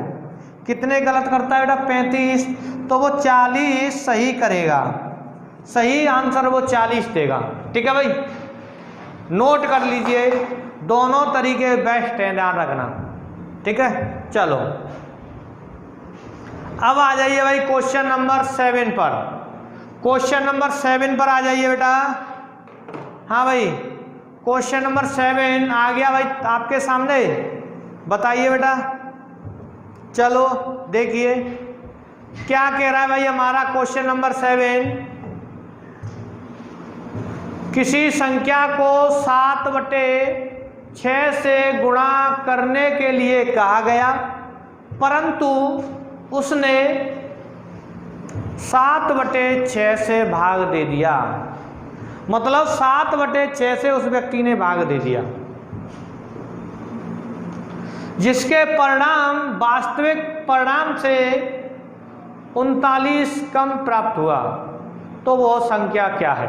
कितने गलत करता है बेटा? 35। तो वो 40 सही करेगा, सही आंसर वो 40 देगा। ठीक है भाई, नोट कर लीजिए, दोनों तरीके बेस्ट हैं, ध्यान रखना। ठीक है, चलो अब आ जाइए भाई क्वेश्चन नंबर 7 पर। क्वेश्चन नंबर 7 पर आ जाइए बेटा। हाँ भाई, क्वेश्चन नंबर 7 आ गया भाई आपके सामने, बताइए बेटा। चलो देखिए क्या कह रहा है भाई हमारा क्वेश्चन नंबर 7। किसी संख्या को 7/6 से गुणा करने के लिए कहा गया, परंतु उसने 7/6 से भाग दे दिया। मतलब 7/6 से उस व्यक्ति ने भाग दे दिया, जिसके परिणाम वास्तविक परिणाम से 39 कम प्राप्त हुआ। तो वो संख्या क्या है?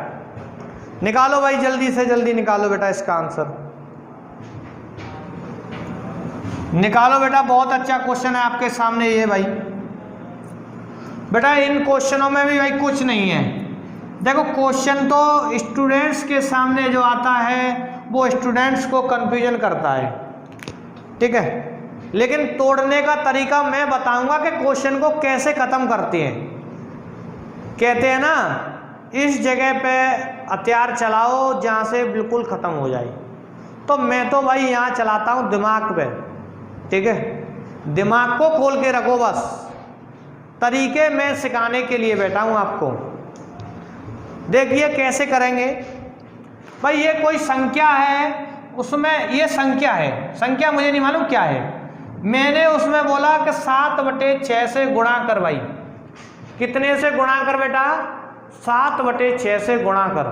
निकालो भाई, जल्दी से जल्दी निकालो बेटा इसका आंसर निकालो बेटा। बहुत अच्छा क्वेश्चन है आपके सामने ये भाई। बेटा इन क्वेश्चनों में भी भाई कुछ नहीं है। देखो क्वेश्चन तो स्टूडेंट्स के सामने जो आता है वो स्टूडेंट्स को कंफ्यूजन करता है, ठीक है, लेकिन तोड़ने का तरीका मैं बताऊंगा कि क्वेश्चन को कैसे खत्म करते हैं। कहते हैं ना, इस जगह पे हथियार चलाओ जहाँ से बिल्कुल ख़त्म हो जाए। तो मैं तो भाई यहाँ चलाता हूँ दिमाग पे, ठीक है, दिमाग को खोल के रखो बस। तरीके मैं सिखाने के लिए बैठा हूँ आपको। देखिए कैसे करेंगे भाई। ये कोई संख्या है, उसमें ये संख्या है, संख्या मुझे नहीं मालूम क्या है। मैंने उसमें बोला कि 7/6 से गुणा कर भाई। कितने से गुणा कर बेटा? 7/6 से गुणा कर।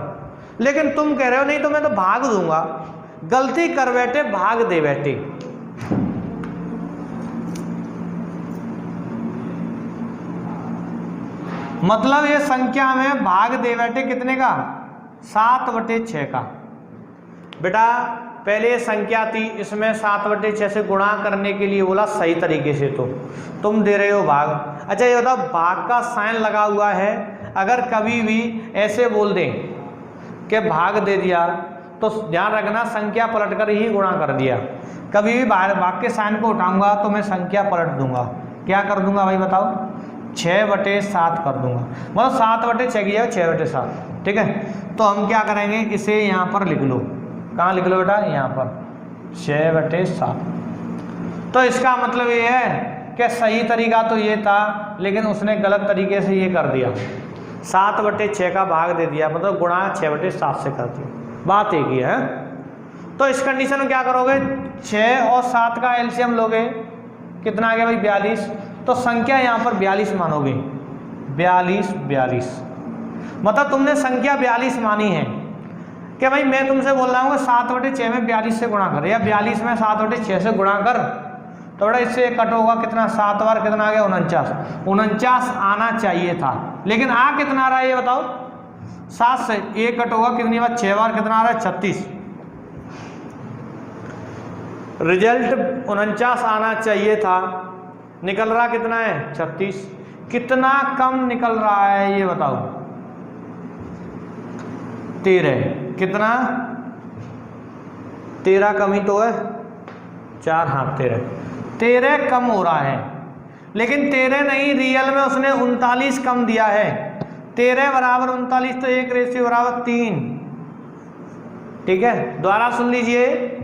लेकिन तुम कह रहे हो नहीं तो मैं तो भाग दूंगा। गलती कर बैठे, भाग दे बैठे। मतलब ये संख्या में भाग दे बैठे कितने का? 7/6 का। बेटा पहले ये संख्या थी, इसमें 7/6 से गुणा करने के लिए बोला सही तरीके से, तो तुम दे रहे हो भाग। अच्छा ये बताओ, भाग का साइन लगा हुआ है, अगर कभी भी ऐसे बोल दें कि भाग दे दिया तो ध्यान रखना संख्या पलट कर ही गुणा कर दिया। कभी भी भाग के साइन को उठाऊंगा तो मैं संख्या पलट दूंगा। क्या कर दूंगा भाई बताओ? 6/7 कर दूंगा। मतलब 7/6 की जगह 6/7, ठीक है। तो हम क्या करेंगे, इसे यहाँ पर लिख लो। कहाँ लिख लो बेटा? यहाँ पर 6/7। तो इसका मतलब ये है कि सही तरीका तो ये था, लेकिन उसने गलत तरीके से ये कर दिया, 7/6 का भाग दे दिया, मतलब गुणा 6/7 से कर दिया। बात एक ही है। तो इस कंडीशन में क्या करोगे? 6 और 7 का एलसीएम लोगे, कितना आ गया भाई? 42। तो संख्या यहाँ पर 42 मानोगे। 42। मतलब तुमने संख्या 42 मानी है कि भाई मैं तुमसे बोल रहा हूँ 7/6 में 42 से गुणा कर, या 42 में 7/6 से गुणा कर। तो बेटा इससे कट होगा कितना? 7 बार कितना आ गया? 49। 49 आना चाहिए था, लेकिन आ कितना आ रहा है ये बताओ? 7 से 1 कट होगा, कितनी बार? 6 बार कितना आ रहा है? 36। रिजल्ट 49 आना चाहिए था, निकल रहा कितना है? 36। कितना कम निकल रहा है ये बताओ? 13, कितना 13 कम ही तो है, 4, हाँ 13 कम हो रहा है, लेकिन 13 नहीं, रियल में उसने 39 कम दिया है। 13 बराबर 39 तो 1 रेशियो बराबर 3, ठीक है। दोबारा सुन लीजिए,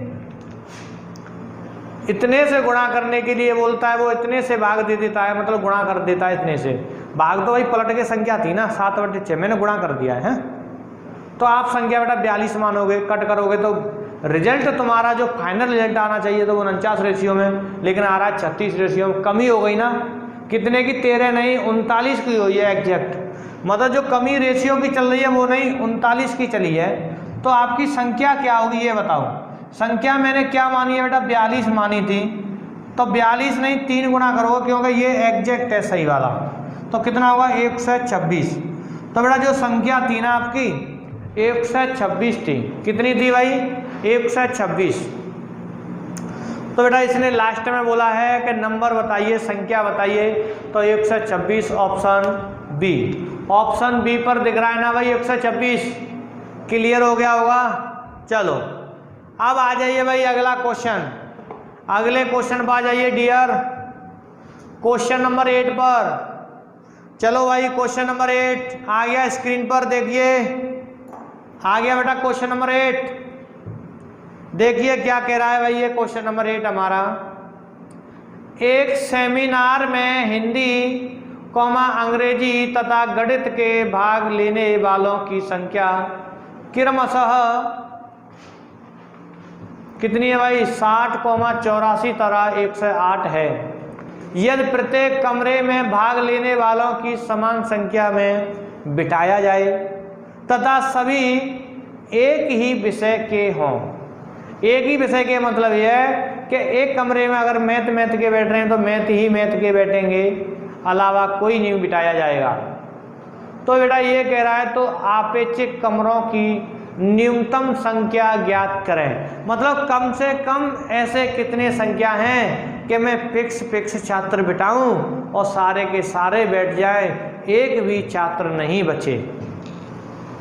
इतने से गुणा करने के लिए बोलता है, वो इतने से भाग दे देता है, मतलब गुणा कर देता है इतने से। भाग तो भाई पलट के संख्या थी ना 7/6, मैंने गुणा कर दिया है। तो आप संख्या बेटा 42 मानोगे, कट करोगे तो रिजल्ट तुम्हारा जो फाइनल रिजल्ट आना चाहिए तो वो 49 रेशियो में, लेकिन आ रहा है 36 रेशियो में। कमी हो गई ना, कितने की, 13 नहीं 39 की हुई है एग्जैक्ट, मतलब जो कमी रेशियो की चल रही है वो नहीं 39 की चली है। तो आपकी संख्या क्या होगी ये बताओ। संख्या मैंने क्या मानी है बेटा, 42 मानी थी, तो 42 नहीं 3 गुना करोगे क्योंकि ये एग्जैक्ट है सही वाला, तो कितना होगा 126। तो बेटा जो संख्या थी ना आपकी 126 थी, कितनी थी भाई 126। तो बेटा इसने लास्ट में बोला है कि नंबर बताइए, संख्या बताइए, तो 126 ऑप्शन बी। ऑप्शन बी पर दिख रहा है ना भाई 126, क्लियर हो गया होगा। चलो अब आ जाइए भाई अगला क्वेश्चन, अगले क्वेश्चन पर आ जाइए डियर, क्वेश्चन नंबर 8 पर। चलो भाई क्वेश्चन नंबर 8 आ गया स्क्रीन पर, देखिए आ गया बेटा क्वेश्चन नंबर 8। देखिए क्या कह रहा है भाई ये क्वेश्चन नंबर 8 हमारा। एक सेमिनार में हिंदी अंग्रेजी तथा गणित के भाग लेने वालों की संख्या क्रमशः कितनी है भाई 60, 84 तरह 108 है। यदि प्रत्येक कमरे में भाग लेने वालों की समान संख्या में बिठाया जाए तथा सभी एक ही विषय के हों। एक ही विषय के मतलब यह है कि एक कमरे में अगर मैथ के बैठ रहे हैं तो मैथ के बैठेंगे, अलावा कोई नहीं बिठाया जाएगा। तो बेटा ये कह रहा है तो आपेक्षिक कमरों की न्यूनतम संख्या ज्ञात करें, मतलब कम से कम ऐसे कितने संख्या हैं कि मैं फिक्स छात्र बिठाऊं और सारे के सारे बैठ जाए, एक भी छात्र नहीं बचे।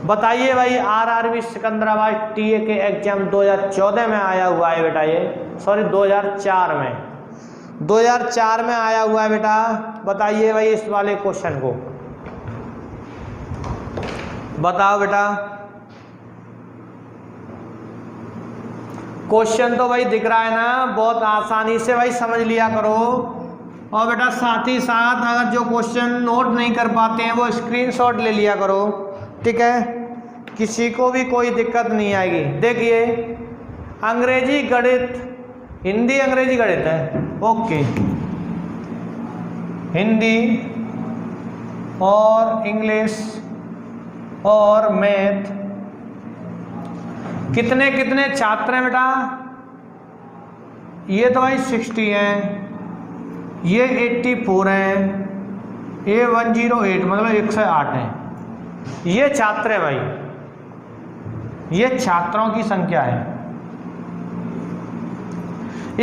बताइए भाई आरआरबी सिकंदराबाद टीए के एग्जाम 2014 में आया हुआ है बेटा, ये सॉरी 2004 में आया हुआ है बेटा। बताइए भाई इस वाले क्वेश्चन को बताओ बेटा। क्वेश्चन तो भाई दिख रहा है ना, बहुत आसानी से भाई समझ लिया करो। और बेटा साथ ही साथ अगर जो क्वेश्चन नोट नहीं कर पाते हैं वो स्क्रीनशॉट ले लिया करो, ठीक है, किसी को भी कोई दिक्कत नहीं आएगी। देखिए अंग्रेजी गणित, हिंदी अंग्रेजी गणित है, ओके, हिंदी और इंग्लिश और मैथ कितने कितने छात्र हैं बेटा, ये तो भाई 60 हैं, ये 84 हैं, ये 108 मतलब 108 हैं, ये छात्र है भाई, ये छात्रों की संख्या है।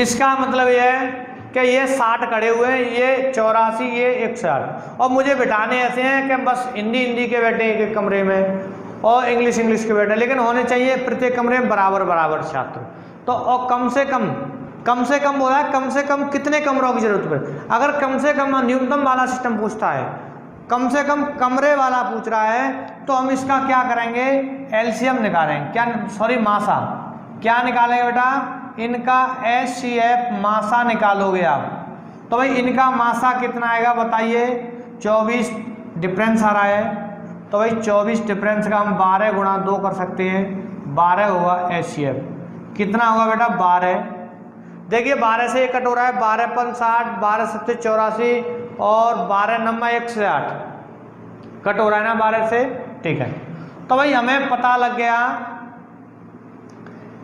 इसका मतलब यह है कि ये 60 खड़े हुए हैं, ये 84, ये 108, और मुझे बिठाने ऐसे हैं कि बस हिंदी के बैठे एक कमरे में और इंग्लिश के बैठे, लेकिन होने चाहिए प्रत्येक कमरे में बराबर छात्र। तो और कम से कम हो रहा है, कम से कम कितने कमरों की जरूरत पड़े। अगर कम से कम न्यूनतम वाला सिस्टम पूछता है, कम से कम कमरे वाला पूछ रहा है, तो हम इसका क्या करेंगे, एलसीएम निकालेंगे, क्या सॉरी मासा, क्या निकालेंगे बेटा, इनका एचसीएफ मासा निकालोगे आप। तो भाई इनका मासा कितना आएगा बताइए, 24 डिफरेंस आ रहा है, तो भाई 24 डिफरेंस का हम 12 गुणा 2 कर सकते हैं, 12 होगा एचसीएफ, कितना होगा बेटा 12। देखिए 12 से 1 कट हो रहा है, 12 × 60, 12 7 84 और 12 9 108 कट हो रहा है ना 12 से, ठीक है। तो भाई हमें पता लग गया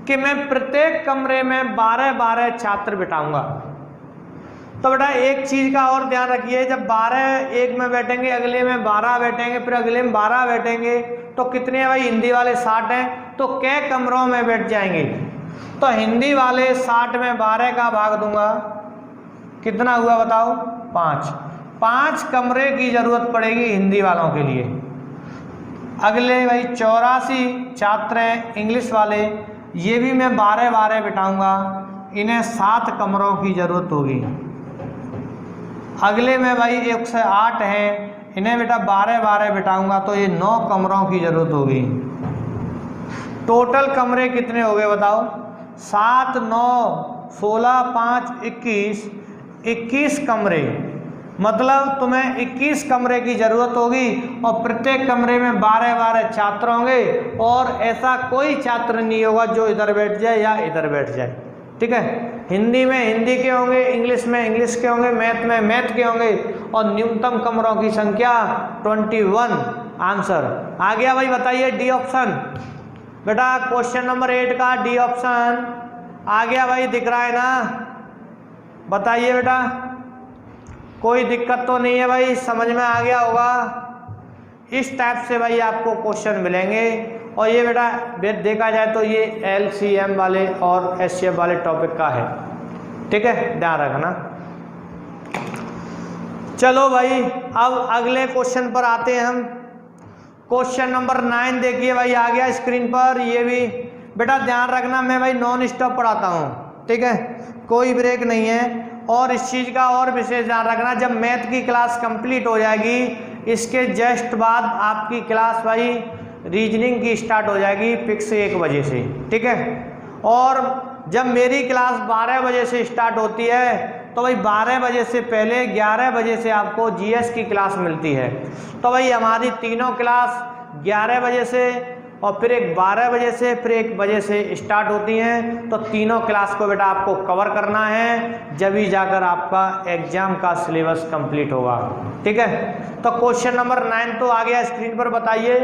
कि मैं प्रत्येक कमरे में 12 छात्र बिठाऊंगा। तो बेटा एक चीज का और ध्यान रखिए, जब 12 एक में बैठेंगे, अगले में 12 बैठेंगे, फिर अगले में 12 बैठेंगे, तो कितने भाई हिंदी वाले 60 हैं, तो कै कमरों में बैठ जाएंगे। तो हिंदी वाले 60 में 12 का भाग दूंगा, कितना हुआ बताओ 5 कमरे की जरूरत पड़ेगी हिंदी वालों के लिए। अगले भाई 84 छात्र हैं इंग्लिश वाले, ये भी मैं 12 बिठाऊंगा, इन्हें 7 कमरों की ज़रूरत होगी। अगले में भाई 108 हैं, इन्हें बेटा 12 बिठाऊंगा तो ये 9 कमरों की ज़रूरत होगी। टोटल कमरे कितने हो गए बताओ? 7, 9, 16, 5, 21 कमरे, मतलब तुम्हें 21 कमरे की ज़रूरत होगी और प्रत्येक कमरे में 12 छात्र होंगे और ऐसा कोई छात्र नहीं होगा जो इधर बैठ जाए या इधर बैठ जाए। ठीक है, हिंदी में हिंदी के होंगे, इंग्लिश में इंग्लिश के होंगे, मैथ में मैथ के होंगे और न्यूनतम कमरों की संख्या 21। आंसर आ गया भाई, बताइए डी ऑप्शन। बेटा क्वेश्चन नंबर 8 का डी ऑप्शन आ गया भाई, दिख रहा है ना? बताइए बेटा, कोई दिक्कत तो नहीं है भाई, समझ में आ गया होगा। इस टाइप से भाई आपको क्वेश्चन मिलेंगे और ये बेटा देखा जाए तो ये LCM वाले और SCF वाले टॉपिक का है। ठीक है, ध्यान रखना। चलो भाई अब अगले क्वेश्चन पर आते हैं हम। क्वेश्चन नंबर 9 देखिए भाई, आ गया स्क्रीन पर। ये भी बेटा ध्यान रखना, मैं भाई नॉन स्टॉप पढ़ाता हूँ। ठीक है, कोई ब्रेक नहीं है। और इस चीज़ का और विशेष ध्यान रखना, जब मैथ की क्लास कंप्लीट हो जाएगी इसके जस्ट बाद आपकी क्लास भाई रीजनिंग की स्टार्ट हो जाएगी फिक्स 1 बजे से। ठीक है, और जब मेरी क्लास 12 बजे से स्टार्ट होती है तो भाई 12 बजे से पहले 11 बजे से आपको GS की क्लास मिलती है। तो भाई हमारी तीनों क्लास 11 बजे से और फिर एक 12 बजे से फिर 1 बजे से स्टार्ट होती हैं। तो तीनों क्लास को बेटा आपको कवर करना है, जब ही जाकर आपका एग्जाम का सिलेबस कंप्लीट होगा। ठीक है, तो क्वेश्चन नंबर 9 तो आ गया स्क्रीन पर, बताइए।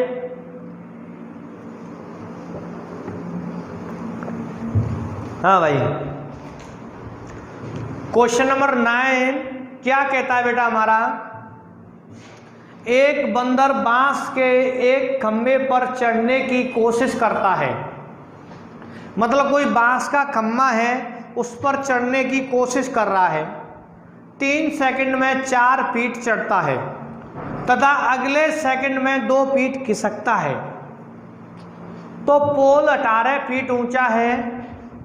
हाँ भाई, क्वेश्चन नंबर 9 क्या कहता है बेटा हमारा? एक बंदर बांस के एक खंभे पर चढ़ने की कोशिश करता है। मतलब कोई बांस का खंभा है, उस पर चढ़ने की कोशिश कर रहा है। 3 सेकंड में 4 फीट चढ़ता है तथा अगले सेकंड में 2 फीट खिसकता है। तो पोल 18 फीट ऊंचा है,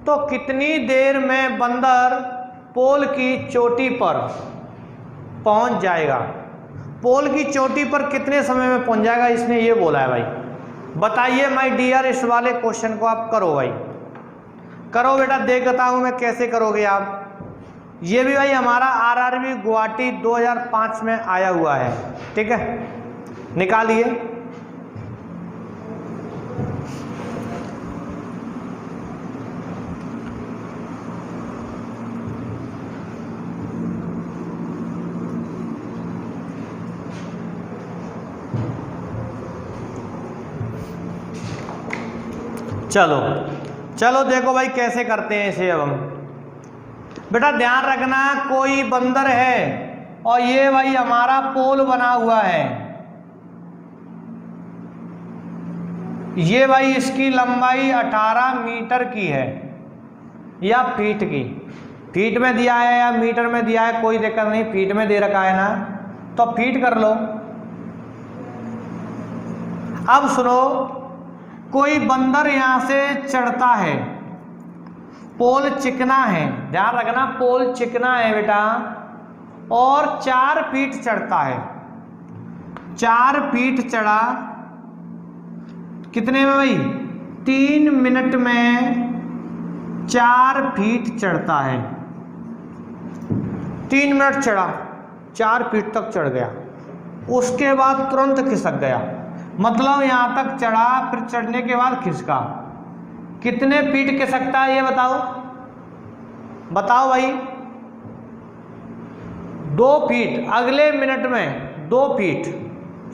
तो कितनी देर में बंदर पोल की चोटी पर पहुंच जाएगा? पोल की चोटी पर कितने समय में पहुंच जाएगा, इसने ये बोला है भाई। बताइए माय डियर, इस वाले क्वेश्चन को आप करो भाई, करो बेटा, देखता हूं मैं कैसे करोगे आप। ये भी भाई हमारा RRB गुवाहाटी 2005 में आया हुआ है। ठीक है, निकालिए। चलो चलो देखो भाई कैसे करते हैं इसे। अब हम बेटा ध्यान रखना, कोई बंदर है और ये भाई हमारा पोल बना हुआ है। ये भाई इसकी लंबाई 18 मीटर की है या फीट की। फीट में दिया है या मीटर में दिया है कोई दिक्कत नहीं, फीट में दे रखा है ना, तो फीट कर लो। अब सुनो, कोई बंदर यहां से चढ़ता है, पोल चिकना है, ध्यान रखना पोल चिकना है बेटा, और 4 फीट चढ़ता है। 4 फीट चढ़ा, कितने में भाई? 3 मिनट में 4 फीट चढ़ता है। 3 मिनट चढ़ा, 4 फीट तक चढ़ गया, उसके बाद तुरंत खिसक गया। मतलब यहां तक चढ़ा, फिर चढ़ने के बाद खिसका। कितने फीट खिसकता है ये बताओ, बताओ भाई? 2 फीट। अगले मिनट में 2 फीट,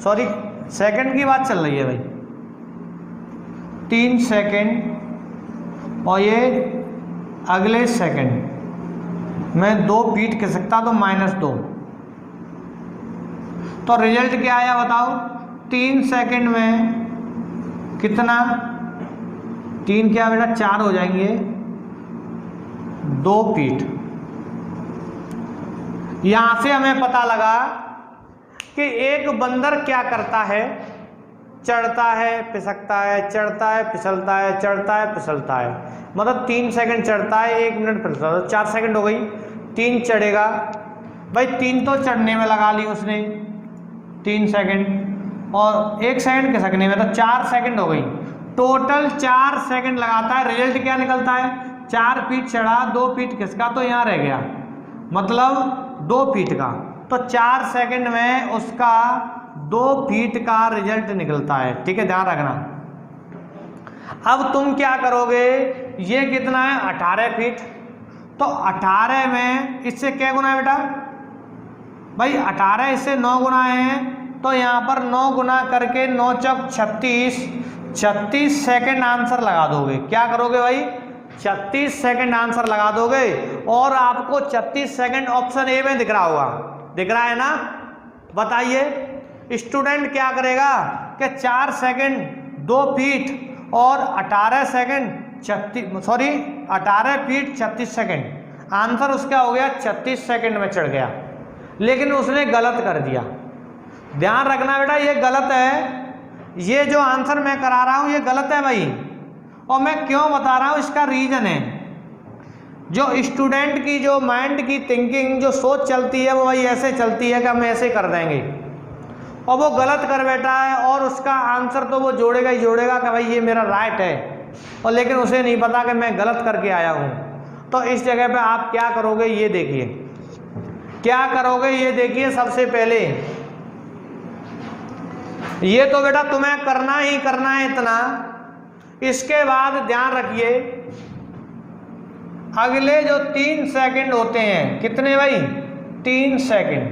सॉरी सेकंड की बात चल रही है भाई। 3 सेकंड और ये अगले सेकंड में 2 फीट खिसकता तो -2। तो रिजल्ट क्या आया बताओ? 3 सेकंड में कितना? 3 क्या बेटा 4 हो जाएंगे, 2 फीट। यहां से हमें पता लगा कि एक बंदर क्या करता है, चढ़ता है फिसलता है, चढ़ता है फिसलता है, चढ़ता है फिसलता है, मतलब 3 सेकंड चढ़ता है, 1 मिनट फिसलता है, तो 4 सेकंड हो गई। 3 चढ़ेगा भाई, 3 तो चढ़ने में लगा ली उसने 3 सेकंड, और 1 सेकंड खिसकने में, तो 4 सेकंड हो गई। टोटल 4 सेकंड लगाता है। रिजल्ट क्या निकलता है? 4 फीट चढ़ा, 2 फीट खिसका, तो यहाँ रह गया, मतलब 2 फीट का। तो 4 सेकंड में उसका 2 फीट का रिजल्ट निकलता है। ठीक है, ध्यान रखना। अब तुम क्या करोगे, ये कितना है 18 फीट, तो 18 में इससे क्या गुना है बेटा भाई, 18 इससे 9 गुना है, तो यहाँ पर 9 गुना करके 9 चौक 36, 36 सेकंड आंसर लगा दोगे। क्या करोगे भाई, 36 सेकंड आंसर लगा दोगे। और आपको 36 सेकंड ऑप्शन ए में दिख रहा होगा, दिख रहा है ना? बताइए स्टूडेंट क्या करेगा कि 4 सेकंड 2 फीट और 18 सेकंड 18 फीट 36 सेकंड, आंसर उसका हो गया 36 सेकंड में चढ़ गया। लेकिन उसने गलत कर दिया। ध्यान रखना बेटा, ये गलत है, ये जो आंसर मैं करा रहा हूं ये गलत है भाई। और मैं क्यों बता रहा हूं, इसका रीजन है, जो स्टूडेंट की जो माइंड की थिंकिंग, जो सोच चलती है वो भाई ऐसे चलती है कि हम ऐसे कर देंगे, और वो गलत कर बैठा है, और उसका आंसर तो वो जोड़ेगा ही जोड़ेगा कि भाई ये मेरा राइट है, और लेकिन उसे नहीं पता कि मैं गलत करके आया हूँ। तो इस जगह पे आप क्या करोगे ये देखिए, क्या करोगे ये देखिए। सबसे पहले ये तो बेटा तुम्हें करना ही करना है इतना। इसके बाद ध्यान रखिए, अगले जो 3 सेकंड होते हैं, कितने भाई 3 सेकंड,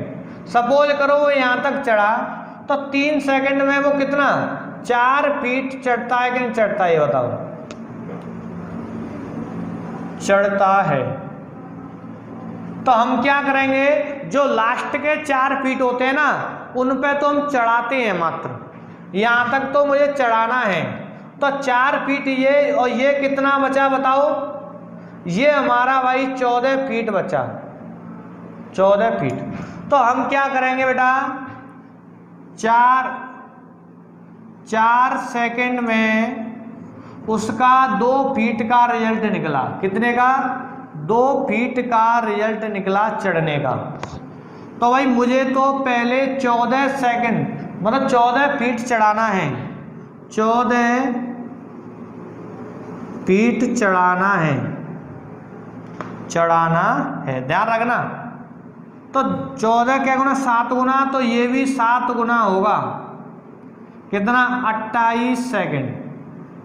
सपोज करो वो यहां तक चढ़ा, तो 3 सेकंड में वो कितना 4 फीट चढ़ता है कि नहीं चढ़ता है, ये बताओ। चढ़ता है। तो हम क्या करेंगे, जो लास्ट के 4 फीट होते हैं ना, उन पे तो हम चढ़ाते हैं मात्र, यहां तक तो मुझे चढ़ाना है। तो 4 फीट ये, और ये कितना बचा बताओ, ये हमारा भाई 14 फीट बचा, 14 फीट। तो हम क्या करेंगे बेटा, 4 सेकंड में उसका 2 फीट का रिजल्ट निकला। कितने का? 2 फीट का रिजल्ट निकला चढ़ने का। तो भाई मुझे तो पहले 14 सेकंड मतलब 14 फीट चढ़ाना है, 14 फीट चढ़ाना है, ध्यान रखना। तो 14 क्या गुना 7 गुना, तो ये भी 7 गुना होगा, कितना 28 सेकंड।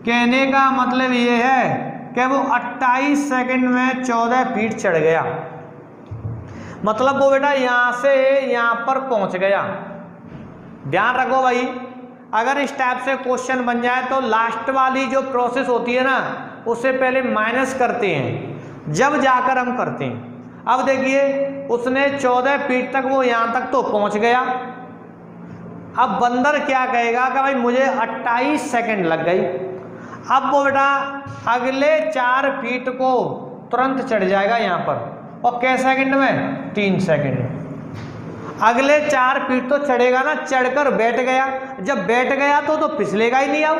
कहने का मतलब ये है कि वो 28 सेकंड में 14 फीट चढ़ गया, मतलब वो बेटा यहां से यहां पर पहुंच गया। ध्यान रखो भाई, अगर इस टाइप से क्वेश्चन बन जाए तो लास्ट वाली जो प्रोसेस होती है ना, उससे पहले माइनस करते हैं, जब जाकर हम करते हैं। अब देखिए उसने 14 फीट तक, वो यहां तक तो पहुंच गया। अब बंदर क्या कहेगा कि भाई मुझे 28 सेकंड लग गई। अब वो बेटा अगले 4 फीट को तुरंत चढ़ जाएगा यहाँ पर, और कै सेकंड में 3 सेकंड में। अगले 4 फीट तो चढ़ेगा ना, चढ़कर बैठ गया, जब बैठ गया तो फिसलेगा ही नहीं। अब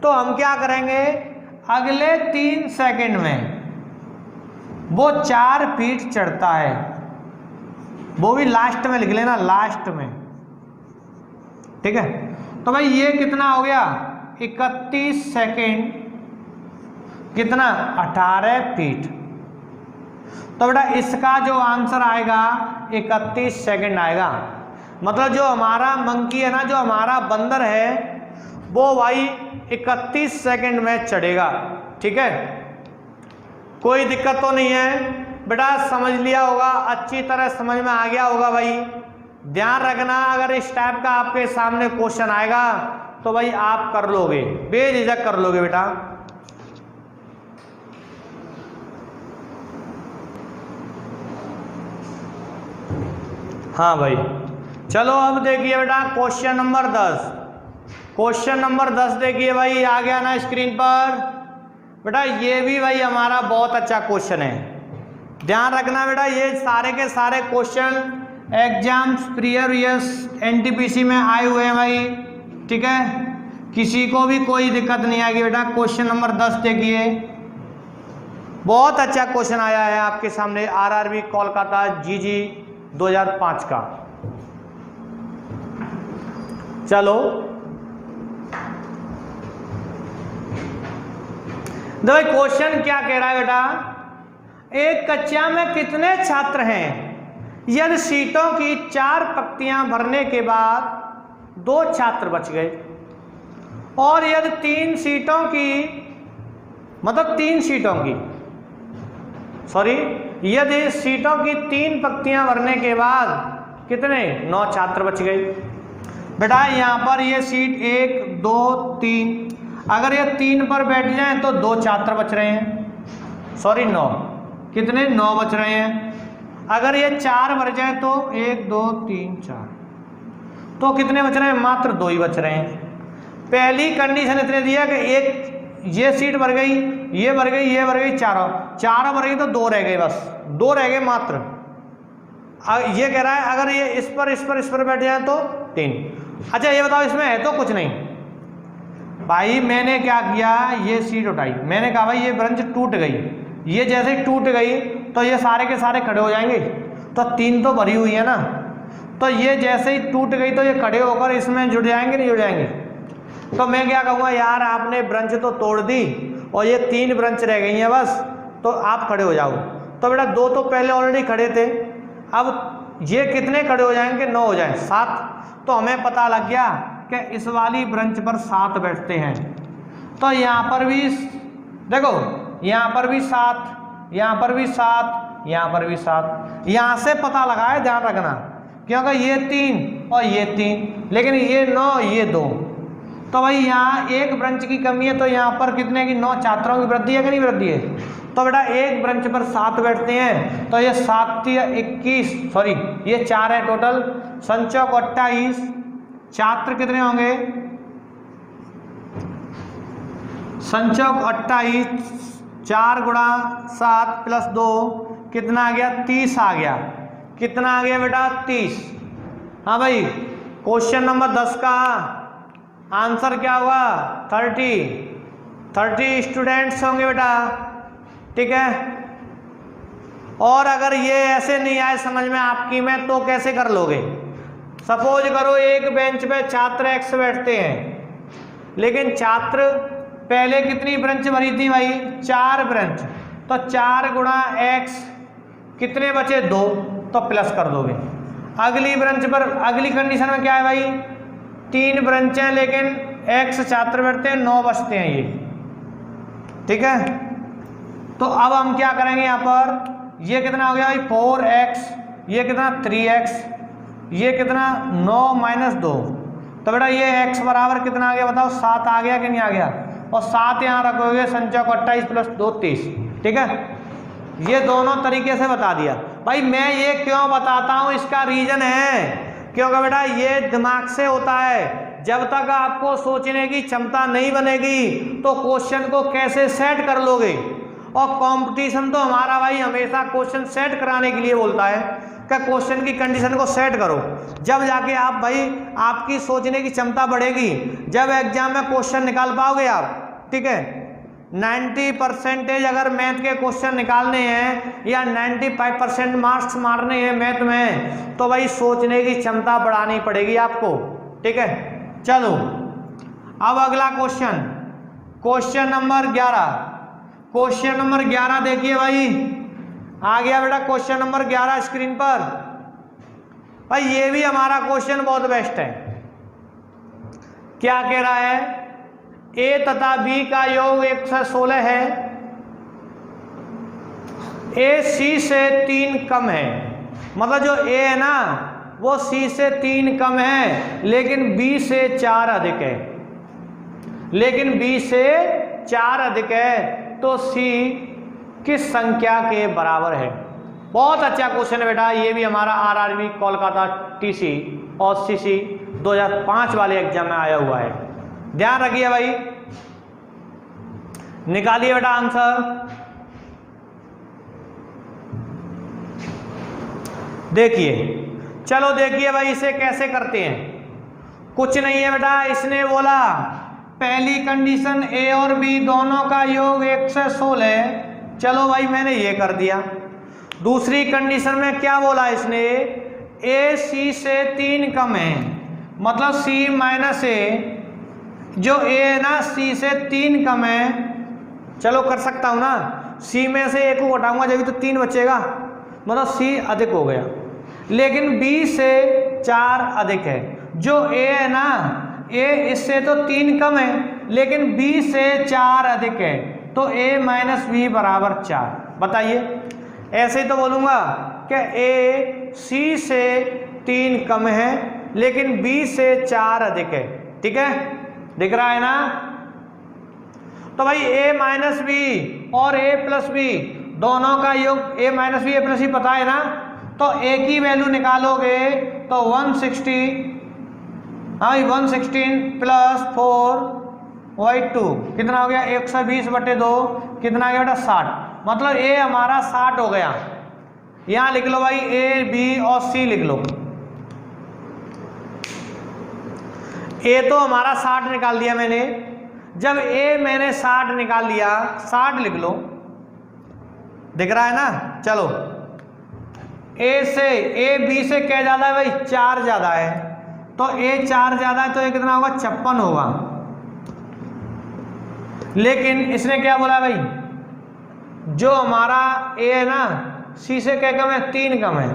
तो हम क्या करेंगे, अगले 3 सेकंड में वो 4 फीट चढ़ता है, वो भी लास्ट में लिख लेना, लास्ट में। ठीक है, तो भाई ये कितना हो गया 31 सेकंड, कितना 18 फीट। तो बेटा इसका जो आंसर आएगा 31 सेकंड आएगा। मतलब जो हमारा मंकी है ना, जो हमारा बंदर है, वो भाई 31 सेकंड में चढ़ेगा। ठीक है, कोई दिक्कत तो नहीं है बेटा, समझ लिया होगा, अच्छी तरह समझ में आ गया होगा भाई। ध्यान रखना, अगर इस टाइप का आपके सामने क्वेश्चन आएगा तो भाई आप कर लोगे, बेझिझक कर लोगे बेटा। हाँ भाई, चलो अब देखिए बेटा क्वेश्चन नंबर 10। क्वेश्चन नंबर 10 देखिए भाई, आ गया ना स्क्रीन पर। बेटा ये भी भाई हमारा बहुत अच्छा क्वेश्चन है, ध्यान रखना बेटा। ये सारे के सारे क्वेश्चन एग्जाम्स प्रीवियस एनटीपीसी में आए हुए हैं भाई। ठीक है, किसी को भी कोई दिक्कत नहीं आएगी बेटा। क्वेश्चन नंबर 10 देखिए, बहुत अच्छा क्वेश्चन आया है आपके सामने, आरआरबी कोलकाता जीजी 2005 का। चलो देखो क्वेश्चन क्या कह रहा है बेटा, एक कक्षा में कितने छात्र हैं यदि सीटों की 4 पंक्तियां भरने के बाद 2 छात्र बच गए, और यदि 3 सीटों की मतलब 3 सीटों की यदि सीटों की 3 पंक्तियां भरने के बाद कितने 9 छात्र बच गए। बेटा यहाँ पर ये सीट 1 2 3, अगर ये 3 पर बैठ जाए तो 2 छात्र बच रहे हैं, 9 कितने 9 बच रहे हैं। अगर ये 4 भर जाए तो 1 2 3 4, तो कितने बच रहे हैं, मात्र 2 ही बच रहे हैं। पहली कंडीशन इतने दिया कि एक ये सीट भर गई, ये भर गई, ये भर गई, चारों भर गई तो 2 रह गए, बस 2 रह गए मात्र। ये कह रहा है अगर ये इस पर बैठ जाए तो 3। अच्छा ये बताओ इसमें है तो कुछ नहीं। भाई मैंने क्या किया, ये सीट उठाई, मैंने कहा भाई ये ब्रंच टूट गई, ये जैसे ही टूट गई तो ये सारे के सारे खड़े हो जाएंगे, तो 3 तो भरी हुई है ना, तो ये जैसे ही टूट गई तो ये खड़े होकर इसमें जुड़ जाएंगे नहीं जुड़ जाएंगे। तो मैं क्या कहूँगा, यार आपने ब्रंच तो तोड़ दी और ये 3 ब्रंच रह गई हैं बस, तो आप खड़े हो जाओ। तो बेटा 2 तो पहले ऑलरेडी खड़े थे, अब ये कितने खड़े हो जाएंगे, 9 हो जाए 7। तो हमें पता लग गया कि इस वाली ब्रंच पर 7 बैठते हैं। तो यहाँ पर भी देखो, यहाँ पर भी 7, यहाँ पर भी 7, यहाँ पर भी 7, यहाँ से पता लगा है, ध्यान रखना, क्योंकि ये 3 और ये 3, लेकिन ये 9 ये 2, तो भाई यहाँ एक ब्रंच की कमी है, तो यहाँ पर कितने की 9 छात्रों की वृद्धि है कि नहीं वृद्धि है। तो बेटा एक ब्रंच पर 7 बैठते हैं, तो ये 7 21, ये 4 है टोटल, संचौक 28, छात्र कितने होंगे, संचौक 28, 4 गुणा 7 प्लस 2 कितना आ गया, 30 आ गया। कितना आ गया बेटा, 30। हाँ भाई क्वेश्चन नंबर 10 का आंसर क्या हुआ, 30 स्टूडेंट्स होंगे बेटा, ठीक है। और अगर ये ऐसे नहीं आए समझ में आपकी में तो कैसे कर लोगे। सपोज करो एक बेंच पे छात्र x बैठते हैं, लेकिन छात्र पहले कितनी ब्रंच भरी थी भाई, 4 ब्रंच, तो 4 गुणा x कितने बचे, 2, तो प्लस कर दोगे। अगली ब्रंच पर अगली कंडीशन में क्या है भाई, 3 ब्रंच हैं लेकिन x छात्र बैठते हैं, 9 बचते हैं ये, ठीक है। तो अब हम क्या करेंगे, यहाँ पर ये कितना हो गया भाई 4x, ये कितना 3x, ये कितना 9 माइनस 2, तो बेटा ये x बराबर कितना आ गया बताओ, 7 आ गया कि नहीं आ गया। और 7 यहाँ रखोगे, संचौक 28 प्लस 2 30, ठीक है। ये दोनों तरीके से बता दिया। भाई मैं ये क्यों बताता हूँ, इसका रीजन है, क्योंकि बेटा ये दिमाग से होता है। जब तक आपको सोचने की क्षमता नहीं बनेगी तो क्वेश्चन को कैसे सेट कर लोगे। और कंपटीशन तो हमारा भाई हमेशा क्वेश्चन सेट कराने के लिए बोलता है कि क्वेश्चन की कंडीशन को सेट करो, जब जाके आप भाई आपकी सोचने की क्षमता बढ़ेगी, जब एग्जाम में क्वेश्चन निकाल पाओगे आप, ठीक है। 90% अगर मैथ के क्वेश्चन निकालने हैं या 95% मार्क्स मारने हैं मैथ में, तो भाई सोचने की क्षमता बढ़ानी पड़ेगी आपको, ठीक है। चलो अब अगला question, question number 11। Question number 11 देखिए भाई, आ गया बेटा क्वेश्चन नंबर 11 स्क्रीन पर। भाई ये भी हमारा क्वेश्चन बहुत बेस्ट है। क्या कह रहा है, ए तथा बी का योग 116 है, ए सी से 3 कम है, मतलब जो ए है ना वो सी से 3 कम है, लेकिन बी से 4 अधिक है, लेकिन बी से 4 अधिक है, तो सी किस संख्या के बराबर है। बहुत अच्छा क्वेश्चन है बेटा, ये भी हमारा आरआरबी कोलकाता टीसी और सीसी 2005 वाले एग्जाम में आया हुआ है। ध्यान रखिए भाई, निकालिए बेटा आंसर। देखिए, चलो देखिए भाई इसे कैसे करते हैं। कुछ नहीं है बेटा, इसने बोला पहली कंडीशन ए और बी दोनों का योग 1 से 16 है, चलो भाई मैंने ये कर दिया। दूसरी कंडीशन में क्या बोला इसने, ए सी से 3 कम है, मतलब सी माइनस ए, जो ए है ना सी से 3 कम है, चलो कर सकता हूँ ना, सी में से ए को घटाऊंगा जब तो 3 बचेगा, मतलब सी अधिक हो गया। लेकिन बी से 4 अधिक है, जो ए है ना ए इससे तो 3 कम है लेकिन बी से 4 अधिक है, तो ए माइनस बी बराबर 4। बताइए, ऐसे ही तो बोलूँगा कि ए सी से 3 कम है लेकिन बी से 4 अधिक है। ठीक है, दिख रहा है ना। तो भाई ए माइनस बी और ए प्लस बी दोनों का योग ए माइनस बी ए प्लस बी पता है ना, तो ए की वैल्यू निकालोगे तो 160, हाँ 116 प्लस 4/2 कितना हो गया, 120/2 कितना आ गया बेटा 60, मतलब ए हमारा 60 हो गया। यहां लिख लो भाई ए बी और सी लिख लो। ए तो हमारा 60 निकाल दिया मैंने, जब ए मैंने 60 निकाल लिया, 60 लिख लो, दिख रहा है ना। चलो ए बी से क्या ज्यादा है भाई, 4 ज्यादा है, तो ए 4 ज्यादा है तो ये कितना होगा 56 होगा। लेकिन इसने क्या बोला भाई, जो हमारा ए है ना सी से क्या कम है, 3 कम है।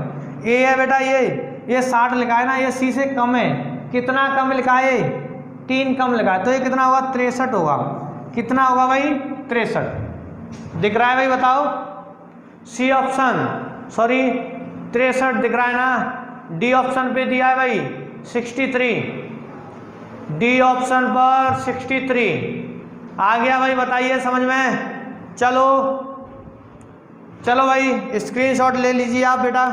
ए है बेटा ये 60 लिखा है ना, ये सी से कम है, कितना कम लिखा है, 3 कम लिखा है, तो ये कितना होगा 63 होगा। कितना होगा भाई 63, दिख रहा है भाई, बताओ। सी ऑप्शन, सॉरी 63 दिख रहा है ना। डी ऑप्शन पे दिया है भाई 63, डी ऑप्शन पर 63 आ गया भाई। बताइए समझ में। चलो भाई स्क्रीनशॉट ले लीजिए आप बेटा।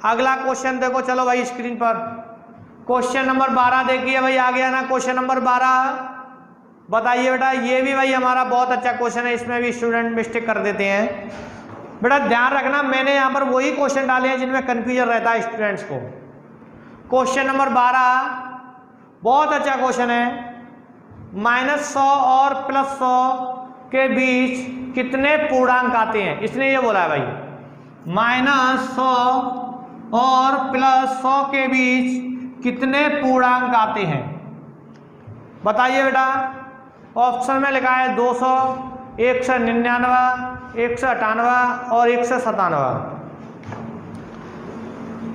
अगला क्वेश्चन देखो, चलो भाई स्क्रीन पर क्वेश्चन नंबर 12 देखिए भाई, आ गया ना क्वेश्चन नंबर 12। बताइए बेटा, ये भी भाई हमारा बहुत अच्छा क्वेश्चन है, इसमें भी स्टूडेंट मिस्टेक कर देते हैं। बेटा ध्यान रखना, मैंने यहाँ पर वही क्वेश्चन डाले हैं जिनमें कंफ्यूजन रहता है स्टूडेंट्स को। क्वेश्चन नंबर 12 बहुत अच्छा क्वेश्चन है। -100 और +100 के बीच कितने पूर्णांक आते हैं, इसने ये बोला है भाई। -100 और +100 के बीच कितने पूर्णांक आते हैं, बताइए बेटा। ऑप्शन में लिखा है 200, 199, 198 और 197।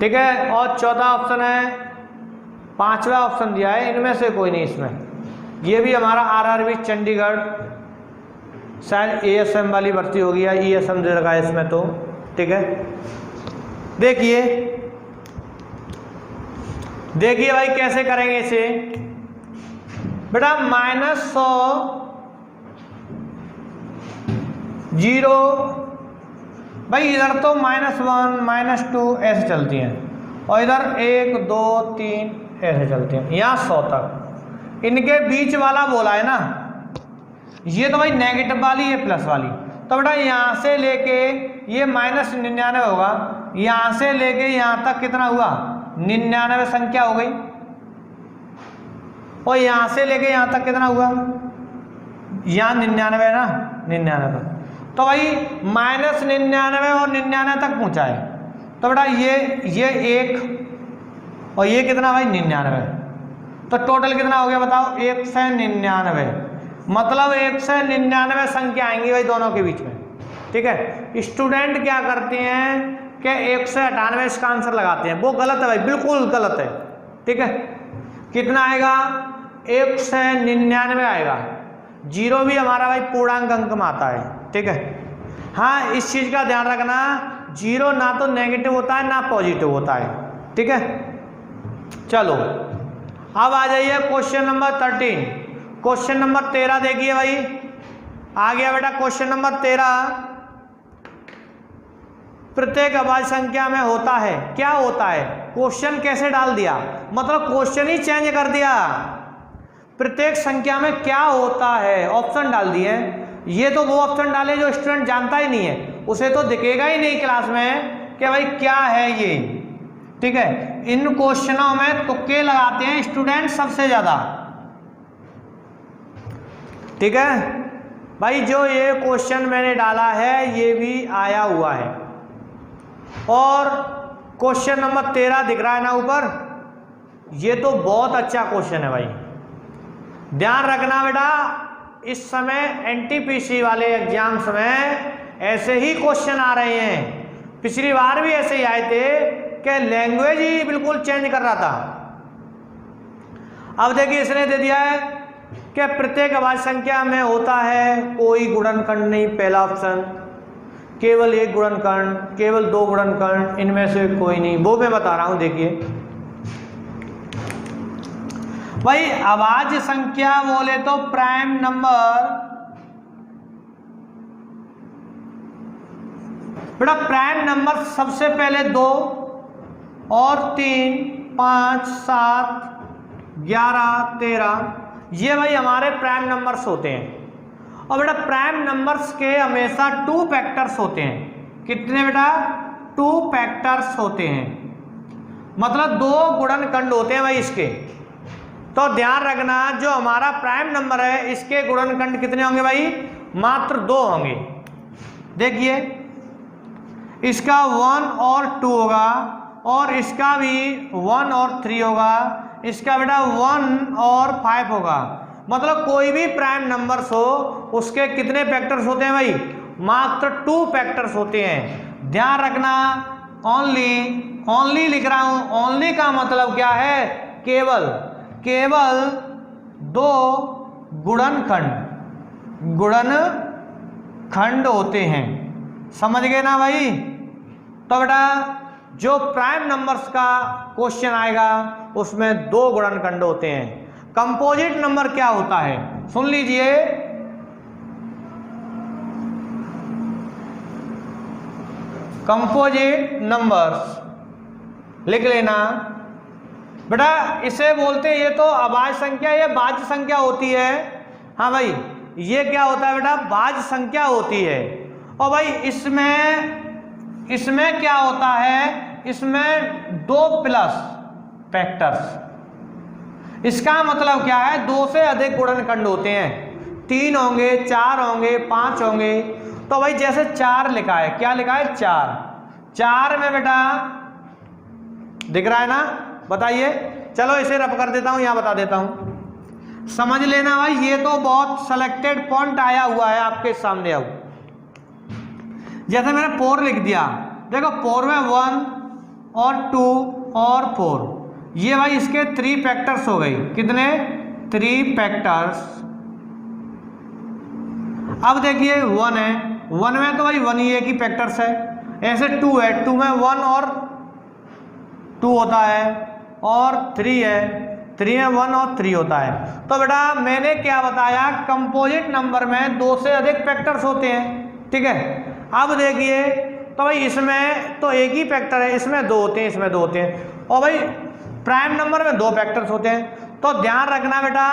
ठीक है, और चौथा ऑप्शन है, 5वां ऑप्शन दिया है, इनमें से कोई नहीं इसमें। ये भी हमारा आरआरबी चंडीगढ़ शायद एएसएम वाली भर्ती होगी या ईएसएम दे रखा है इसमें तो। ठीक है, देखिए भाई कैसे करेंगे इसे। बेटा -100 0 भाई, इधर तो -1 -2 ऐसे चलती हैं और इधर 1 2 3 ऐसे चलती हैं, यहाँ 100 तक। इनके बीच वाला बोला है ना, ये तो भाई नेगेटिव वाली है प्लस वाली, तो बेटा यहाँ से लेके ये -99 होगा, यहाँ से लेके यहाँ तक कितना हुआ 99 संख्या हो गई, और यहाँ से लेके यहाँ तक कितना हुआ, यहाँ 99 है ना, 99 तक। तो भाई -99 और 99 तक पहुँचा है, तो बेटा ये 1 और ये कितना भाई 99, तो टोटल कितना हो गया बताओ 1 से 99, मतलब 1 से 99 संख्या आएंगी भाई दोनों के बीच में। ठीक है, स्टूडेंट क्या करते हैं कि 1 से 98 इसका आंसर लगाते हैं, वो गलत है भाई, बिल्कुल गलत है। ठीक है, कितना आएगा 1 से 99 आएगा। 0 भी हमारा भाई पूर्णांक अंक में आता है। ठीक है, हाँ इस चीज़ का ध्यान रखना, 0 ना तो नेगेटिव होता है ना पॉजिटिव होता है। ठीक है, चलो अब आ जाइए क्वेश्चन नंबर 13। क्वेश्चन नंबर 13 देखिए भाई, आ गया बेटा क्वेश्चन नंबर 13। प्रत्येक अभाज्य संख्या में होता है, क्या होता है, क्वेश्चन कैसे डाल दिया, मतलब क्वेश्चन ही चेंज कर दिया। प्रत्येक संख्या में क्या होता है, ऑप्शन डाल दिए। ये तो वो ऑप्शन डाले जो स्टूडेंट जानता ही नहीं है, उसे तो दिखेगा ही नहीं क्लास में कि भाई क्या है ये। ठीक है, इन क्वेश्चनों में तुक्के लगाते हैं स्टूडेंट सबसे ज्यादा। ठीक है भाई, जो ये क्वेश्चन मैंने डाला है ये भी आया हुआ है। और क्वेश्चन नंबर 13 दिख रहा है ना ऊपर, ये तो बहुत अच्छा क्वेश्चन है भाई। ध्यान रखना बेटा, इस समय एनटीपीसी वाले एग्जाम्स में ऐसे ही क्वेश्चन आ रहे हैं। पिछली बार भी ऐसे ही आए थे कि लैंग्वेज ही बिल्कुल चेंज कर रहा था। अब देखिए इसने दे दिया है कि प्रत्येक अभाज्य संख्या में होता है कोई गुणनखंड नहीं, पहला ऑप्शन, केवल एक गुणनखंड, केवल दो गुणनखंड, इनमें से कोई नहीं, वो मैं बता रहा हूं। देखिए भाई, अभाज्य संख्या बोले तो प्राइम नंबर, बेटा प्राइम नंबर सबसे पहले 2 और 3, 5, 7, 11, 13, ये भाई हमारे प्राइम नंबर्स होते हैं। और बेटा प्राइम नंबर्स के हमेशा 2 फैक्टर्स होते हैं। कितने बेटा? 2 फैक्टर्स होते हैं, मतलब 2 गुणनखंड होते हैं भाई इसके। तो ध्यान रखना, जो हमारा प्राइम नंबर है इसके गुणनखंड कितने होंगे भाई? मात्र 2 होंगे। देखिए इसका 1 और 2 होगा, और इसका भी 1 और 3 होगा, इसका बेटा 1 और 5 होगा। मतलब कोई भी प्राइम नंबर्स हो उसके कितने फैक्टर्स होते हैं भाई? मात्र 2 फैक्टर्स होते हैं। ध्यान रखना, ओनली लिख रहा हूं। ओनली का मतलब क्या है? केवल 2 गुणनखंड होते हैं। समझ गए ना भाई? तो बेटा जो प्राइम नंबर्स का क्वेश्चन आएगा उसमें 2 गुणनखंड होते हैं। कंपोजिट नंबर क्या होता है सुन लीजिए। कंपोजिट नंबर्स लिख लेना बेटा, इसे बोलते हैं, ये तो अभाज्य संख्या, ये भाज्य संख्या होती है। हाँ भाई, ये क्या होता है बेटा? भाज्य संख्या होती है। और भाई इसमें क्या होता है? इसमें 2 प्लस फैक्टर्स। इसका मतलब क्या है? 2 से अधिक गुणनखंड होते हैं। 3 होंगे, 4 होंगे, 5 होंगे। तो भाई जैसे 4 लिखा है, क्या लिखा है? 4 में बेटा दिख रहा है ना? बताइए। चलो इसे रफ कर देता हूं, यहां बता देता हूं, समझ लेना भाई। ये तो बहुत सेलेक्टेड पॉइंट आया हुआ है आपके सामने। अब जैसे मैंने 4 लिख दिया, देखो 4 में 1 और 2 और 4, ये भाई इसके 3 फैक्टर्स हो गई। कितने? 3 फैक्टर्स। अब देखिए 1 है, 1 में तो भाई 1 ही एक ही फैक्टर्स है। ऐसे 2 है, 2 में 1 और 2 होता है, और 3 है, 3 में 1 और 3 होता है। तो बेटा मैंने क्या बताया? कंपोजिट नंबर में 2 से अधिक फैक्टर्स होते हैं। ठीक है, अब देखिए तो भाई इसमें तो एक ही फैक्टर है, इसमें 2 होते हैं, इसमें 2 होते हैं। और भाई प्राइम नंबर में 2 फैक्टर्स होते हैं। तो ध्यान रखना बेटा,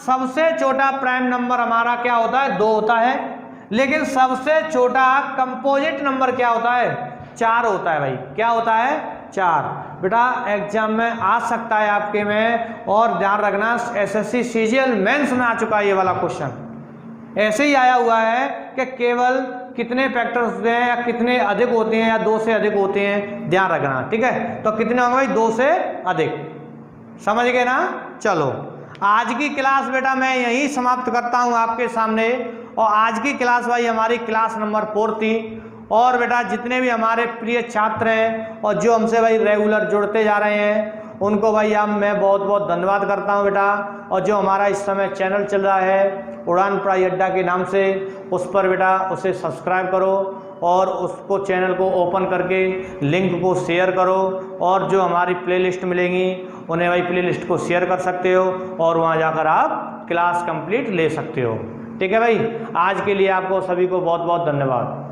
सबसे छोटा प्राइम नंबर हमारा क्या होता है? 2 होता है। लेकिन सबसे छोटा कंपोजिट नंबर क्या होता है? 4 होता है भाई। क्या होता है? 4। बेटा एग्जाम में आ सकता है आपके में। और ध्यान रखना, एसएससी सीजीएल मेंस में आ चुका है ये वाला क्वेश्चन। ऐसे ही आया हुआ है कि केवल कितने फैक्टर्स होते हैं, या कितने अधिक होते हैं, या 2 से अधिक होते हैं। ध्यान रखना, ठीक है? तो कितने होंगे भाई? 2 से अधिक। समझ गए ना? चलो आज की क्लास बेटा मैं यहीं समाप्त करता हूं आपके सामने। और आज की क्लास भाई हमारी क्लास नंबर 4 थी। और बेटा जितने भी हमारे प्रिय छात्र हैं और जो हमसे भाई रेगुलर जुड़ते जा रहे हैं, उनको भाई मैं बहुत बहुत धन्यवाद करता हूं बेटा। और जो हमारा इस समय चैनल चल रहा है उड़ान पढ़ाई अड्डा के नाम से, उस पर बेटा उसे सब्सक्राइब करो और उसको चैनल को ओपन करके लिंक को शेयर करो। और जो हमारी प्लेलिस्ट मिलेंगी उन्हें भाई प्लेलिस्ट को शेयर कर सकते हो, और वहाँ जाकर आप क्लास कंप्लीट ले सकते हो। ठीक है भाई, आज के लिए आपको सभी को बहुत बहुत धन्यवाद।